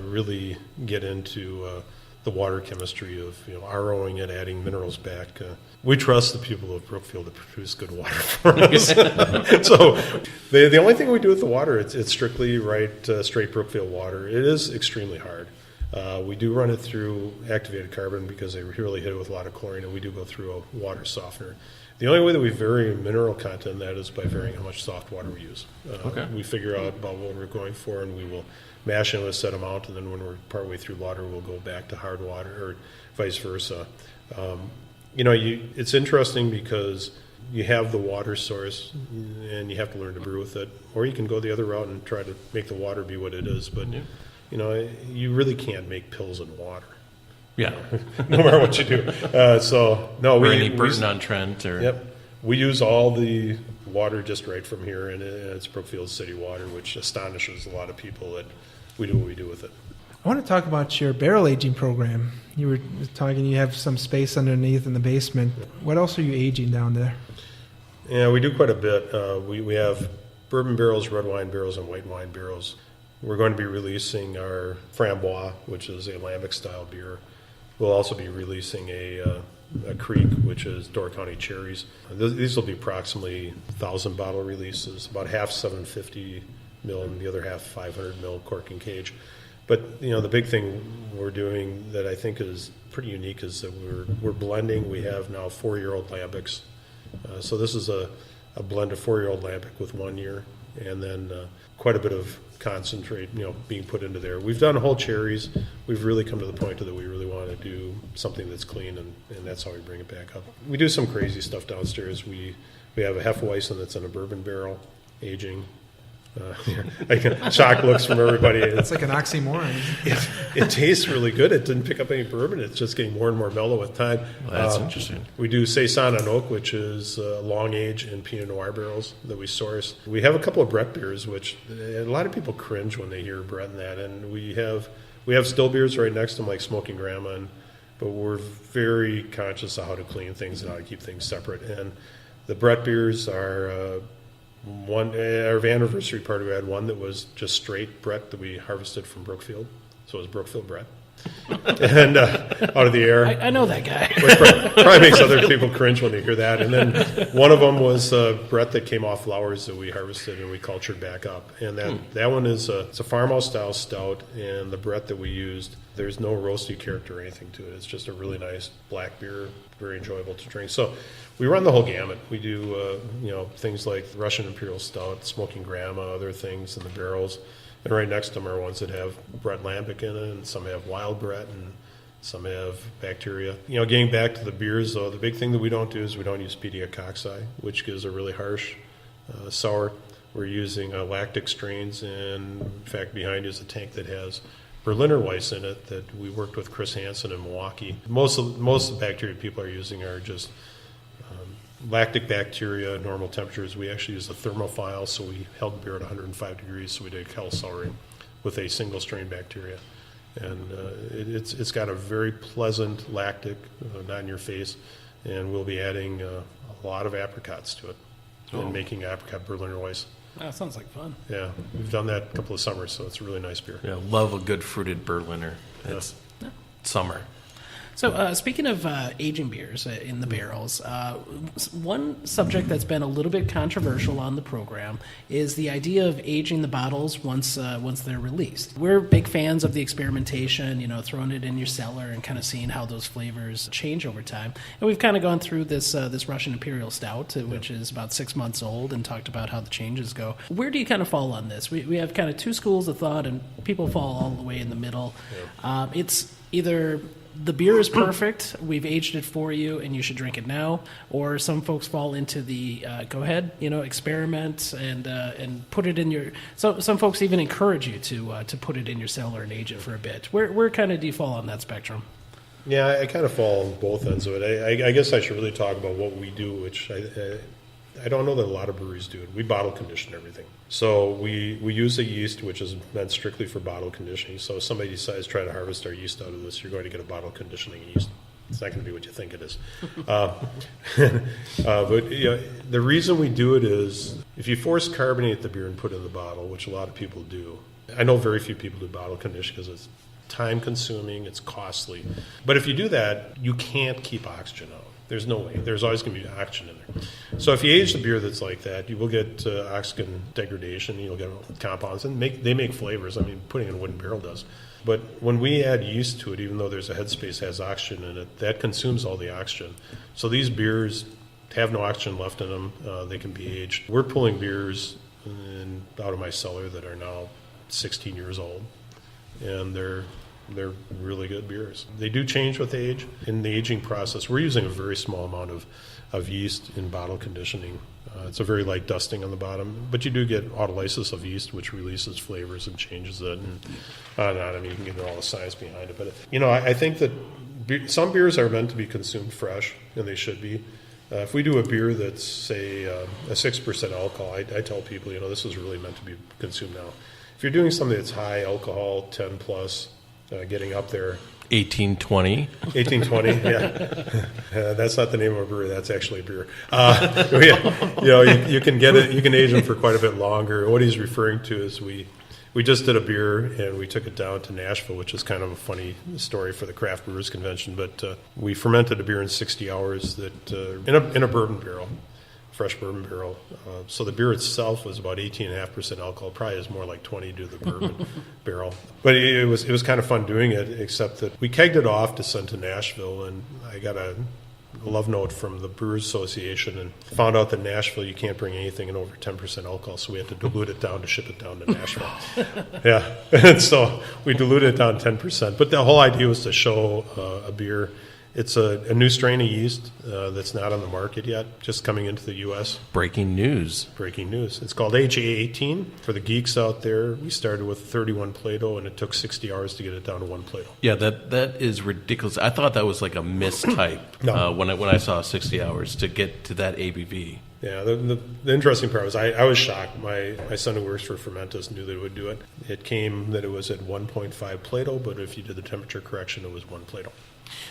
really get into the water chemistry of ROing it, adding minerals back. We trust the people of Brookfield to produce good water for us. So the only thing we do with the water, it's strictly straight Brookfield water. It is extremely hard. We do run it through activated carbon because they really hit it with a lot of chlorine, and we do go through a water softener. The only way that we vary mineral content in that is by varying how much soft water we use. Okay. We figure out about what we're going for, and we will mash in with a set amount, and then when we're partway through water, we'll go back to hard water, or vice versa. It's interesting because you have the water source and you have to learn to brew with it, or you can go the other route and try to make the water be what it is. But, you really can't make pills in water. Yeah. No matter what you do. Or any Burton-on-Trent. Yep. We use all the water just right from here, and it's Brookfield City water, which astonishes a lot of people that we do what we do with it. I want to talk about your barrel aging program. You were talking, you have some space underneath in the basement. What else are you aging down there? Yeah, we do quite a bit. We have bourbon barrels, red wine barrels, and white wine barrels. We're going to be releasing our Framboise, which is a lambic-style beer. We'll also be releasing a Creek, which is Door County cherries. These will be approximately 1,000 bottle releases, about half 750 mil and the other half 500 mil cork and cage. But the big thing we're doing that I think is pretty unique is that we're blending. We have now 4-year-old lambics. So this is a blend of 4-year-old lambic with 1 year, and then quite a bit of concentrate, being put into there. We've done whole cherries. We've really come to the point that we really want to do something that's clean, and that's how we bring it back up. We do some crazy stuff downstairs. We have a Hefeweizen that's in a bourbon barrel, aging. I get shock looks from everybody. It's like an oxymoron. It tastes really good. It didn't pick up any bourbon. It's just getting more and more mellow with time. Well, that's interesting. We do Saison on Oak, which is long age in Pinot Noir barrels that we source. We have a couple of Brett beers, which a lot of people cringe when they hear Brett and that. And we have still beers right next to them, like Smoking Grandma, but we're very conscious of how to clean things and how to keep things separate. And the Brett beers are. Our anniversary party, we had one that was just straight Brett that we harvested from Brookfield. So it was Brookfield Brett. And out of the air. I know that guy. Which probably makes other people cringe when they hear that. And then one of them was Brett that came off flowers that we harvested and we cultured back up. And that one is it's a farmhouse style stout. And the Brett that we used, there's no roasty character or anything to it. It's just a really nice black beer, very enjoyable to drink. So we run the whole gamut. We do things like Russian Imperial Stout, Smoking Grandma, other things in the barrels. And right next to them are ones that have Brett Lambic in it, and some have wild Brett, and some have bacteria. Getting back to the beers, though, the big thing that we don't do is we don't use Pedia cocci, which gives a really harsh sour. We're using lactic strains, and in fact, behind you is a tank that has Berliner Weiss in it that we worked with Chris Hansen in Milwaukee. Most of the bacteria people are using are just lactic bacteria, normal temperatures. We actually used the thermophile, so we held the beer at 105 degrees, so we did kettle souring with a single strain bacteria. And it's got a very pleasant lactic, not in your face, and we'll be adding a lot of apricots to it and making apricot Berliner Weiss. That sounds like fun. Yeah, we've done that a couple of summers, so it's a really nice beer. Yeah, love a good fruited Berliner. It's summer. So speaking of aging beers in the barrels, one subject that's been a little bit controversial on the program is the idea of aging the bottles once they're released. We're big fans of the experimentation, throwing it in your cellar and kind of seeing how those flavors change over time. And we've kind of gone through this Russian Imperial Stout, which is about 6 months old, and talked about how the changes go. Where do you kind of fall on this? We have kind of two schools of thought, and people fall all the way in the middle. Yeah. It's either the beer is perfect, we've aged it for you, and you should drink it now. Or some folks fall into the go ahead, experiment and put it in your. So some folks even encourage you to put it in your cellar and age it for a bit. Where kind of do you fall on that spectrum? Yeah, I kind of fall on both ends of it. I guess I should really talk about what we do, which I don't know that a lot of breweries do it. We bottle condition everything. So we use a yeast which is meant strictly for bottle conditioning. So if somebody decides to try to harvest our yeast out of this, you're going to get a bottle conditioning yeast. It's not going to be what you think it is. But the reason we do it is if you force carbonate the beer and put it in the bottle, which a lot of people do. I know very few people do bottle condition because it's time consuming, it's costly. But if you do that, you can't keep oxygen out. There's no way. There's always going to be oxygen in there. So if you age the beer that's like that, you will get oxygen degradation. You'll get compounds, and they make flavors. I mean, putting in a wooden barrel does. But when we add yeast to it, even though there's a headspace that has oxygen in it, that consumes all the oxygen. So these beers have no oxygen left in them. They can be aged. We're pulling beers out of my cellar that are now 16 years old, and they're they're really good beers. They do change with age. In the aging process, we're using a very small amount of yeast in bottle conditioning. It's a very light dusting on the bottom, but you do get autolysis of yeast, which releases flavors and changes it, and on and on. I mean, you can get all the science behind it. But, I think that some beers are meant to be consumed fresh, and they should be. If we do a beer that's, say, a 6% alcohol, I tell people, this is really meant to be consumed now. If you're doing something that's high alcohol, 10 plus, getting up there. 1820. 1820, yeah. That's not the name of a brewery. That's actually a beer. You can get it. You can age them for quite a bit longer. What he's referring to is we just did a beer and we took it down to Nashville, which is kind of a funny story for the Craft Brewers Convention. But we fermented a beer in 60 hours that in a bourbon barrel. Fresh bourbon barrel. So the beer itself was about 18.5% alcohol. Probably is more like 20 due to the bourbon barrel. But it was kind of fun doing it, except that we kegged it off to send to Nashville, and I got a love note from the Brewers Association and found out that Nashville you can't bring anything in over 10% alcohol, so we had to dilute it down to ship it down to Nashville. Yeah, and so we diluted it down 10%. But the whole idea was to show a beer. It's a new strain of yeast that's not on the market yet, just coming into the U.S. Breaking news. It's called AJ18. For the geeks out there, we started with 31 Plato, and it took 60 hours to get it down to 1 Plato. Yeah, that is ridiculous. I thought that was like a mistype No. when I saw 60 hours to get to that ABV. Yeah, the interesting part was I was shocked. My son who works for Fermentus knew that it would do it. It came that it was at 1.5 Plato, but if you did the temperature correction, it was 1 Plato.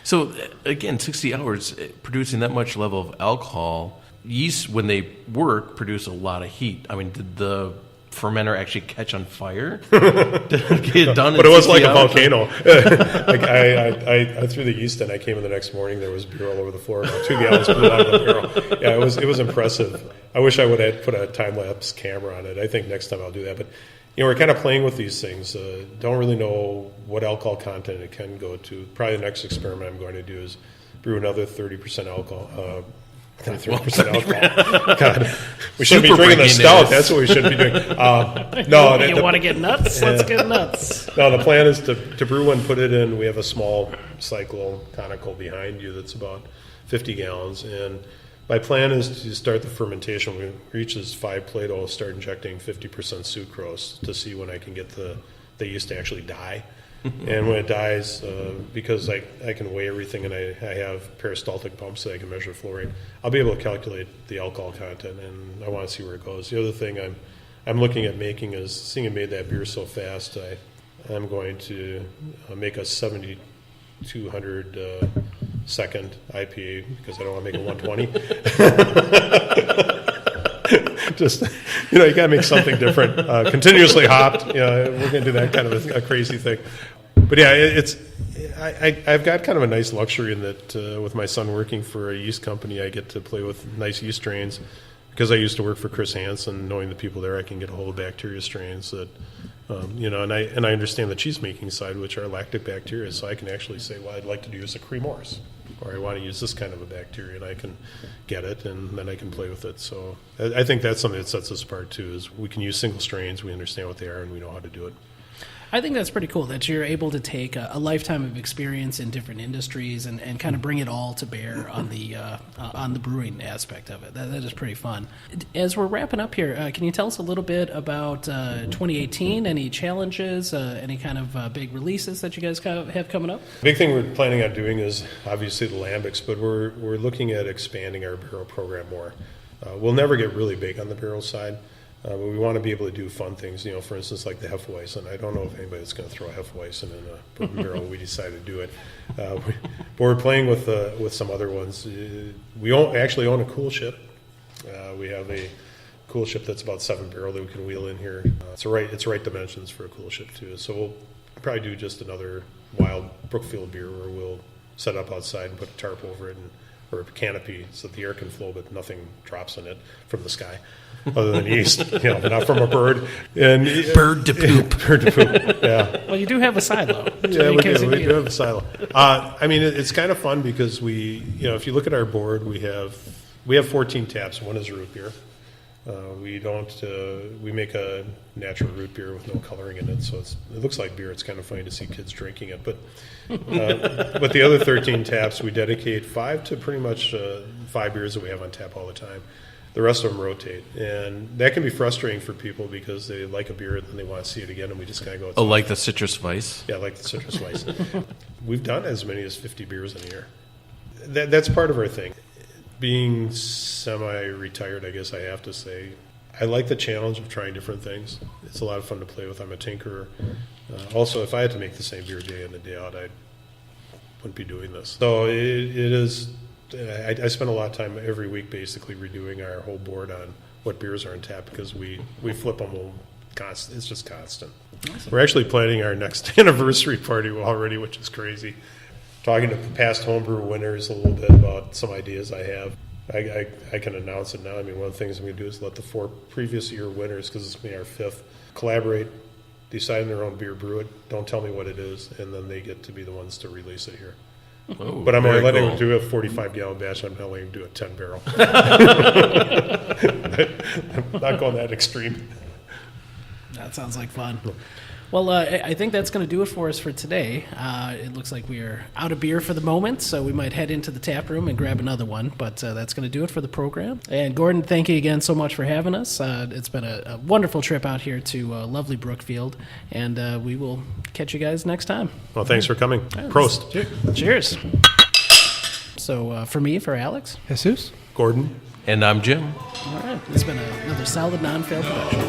So, again, 60 hours producing that much level of alcohol. Yeast, when they work, produce a lot of heat. I mean, did the fermenter actually catch on fire? Did it get done but it was like hours? A volcano. I threw the yeast in. I came in the next morning. There was beer all over the floor. About 2 gallons blew out of the barrel. Yeah, it was impressive. I wish I would have put a time-lapse camera on it. I think next time I'll do that. But we're kind of playing with these things. Don't really know what alcohol content it can go to. Probably the next experiment I'm going to do is brew another 30% alcohol. 30% alcohol. God, we shouldn't be drinking the stout. That's what we should be doing. You want to get nuts? Let's get nuts. No, the plan is to brew one, put it in. We have a small cyclo conical behind you that's about 50 gallons, and my plan is to start the fermentation. When it reaches 5 Plato, I'll start injecting 50% sucrose to see when I can get the yeast to actually die. And when it dies, because I can weigh everything and I have peristaltic pumps that I can measure flow rate, I'll be able to calculate the alcohol content, and I want to see where it goes. The other thing I'm looking at making is, seeing I made that beer so fast, I'm going to make a 7,200 second IPA because I don't want to make a 120. Just, you got to make something different. Continuously hopped. We're going to do that kind of a crazy thing. But yeah, I've got kind of a nice luxury in that with my son working for a yeast company, I get to play with nice yeast strains. Because I used to work for Chris Hansen, knowing the people there, I can get a hold of bacteria strains that, and I understand the cheese making side, which are lactic bacteria, so I can actually say, well, I'd like to use a Cremors, or I want to use this kind of a bacteria, and I can get it, and then I can play with it. So I think that's something that sets us apart too, is we can use single strains, we understand what they are, and we know how to do it. I think that's pretty cool that you're able to take a lifetime of experience in different industries and kind of bring it all to bear on the brewing aspect of it. That is pretty fun. As we're wrapping up here, can you tell us a little bit about 2018? Any challenges? Any kind of big releases that you guys have coming up? The big thing we're planning on doing is obviously the lambics, but we're looking at expanding our barrel program more. We'll never get really big on the barrel side. But we want to be able to do fun things, for instance, like the Hefeweizen. I don't know if anybody's going to throw a Hefeweizen in a bourbon barrel. We decided to do it. But we're playing with some other ones. We actually own a cool ship. We have a cool ship that's about 7 barrel that we can wheel in here. It's the right dimensions for a cool ship, too. So we'll probably do just another wild Brookfield beer where we'll set up outside and put a tarp over it or a canopy so that the air can flow, but nothing drops in it from the sky. Other than yeast, not from a bird. And bird to poop. Bird to poop. Yeah. Well, you do have a silo. Yeah, we do have a silo. It's kind of fun because we, if you look at our board, we have 14 taps. One is root beer. We don't. We make a natural root beer with no coloring in it, so it looks like beer. It's kind of funny to see kids drinking it. But but the other 13 taps, we dedicate 5 to pretty much 5 beers that we have on tap all the time. The rest of them rotate, and that can be frustrating for people because they like a beer and they want to see it again, and we just kind of go. Oh, like the Citrus Vice? Yeah, like the Citrus Vice. We've done as many as 50 beers in a year. That's part of our thing. Being semi-retired, I guess I have to say, I like the challenge of trying different things. It's a lot of fun to play with. I'm a tinkerer. Also, if I had to make the same beer day in and day out, I wouldn't be doing this. So it is. I spend a lot of time every week basically redoing our whole board on what beers are in tap because we flip them all constant. It's just constant. Awesome. We're actually planning our next anniversary party already, which is crazy. Talking to past homebrew winners a little bit about some ideas I have. I can announce it now. I mean, one of the things I'm going to do is let the 4 previous year winners, because it's going to be our 5th, collaborate, decide on their own beer, brew it, don't tell me what it is, and then they get to be the ones to release it here. Oh, but I'm only letting them cool. do a 45-gallon batch. I'm not letting them do a 10-barrel. I'm not going that extreme. That sounds like fun. Well, I think that's going to do it for us for today. It looks like we are out of beer for the moment, so we might head into the tap room and grab another one, but that's going to do it for the program. And Gordon, thank you again so much for having us. It's been a wonderful trip out here to lovely Brookfield, and we will catch you guys next time. Well, thanks for coming. Right, Prost. Cheers. So for Alex. Jesus? Gordon. And I'm Jim. All right. It's been another solid non-fail production.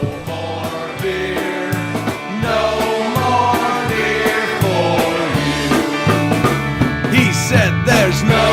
He said there's no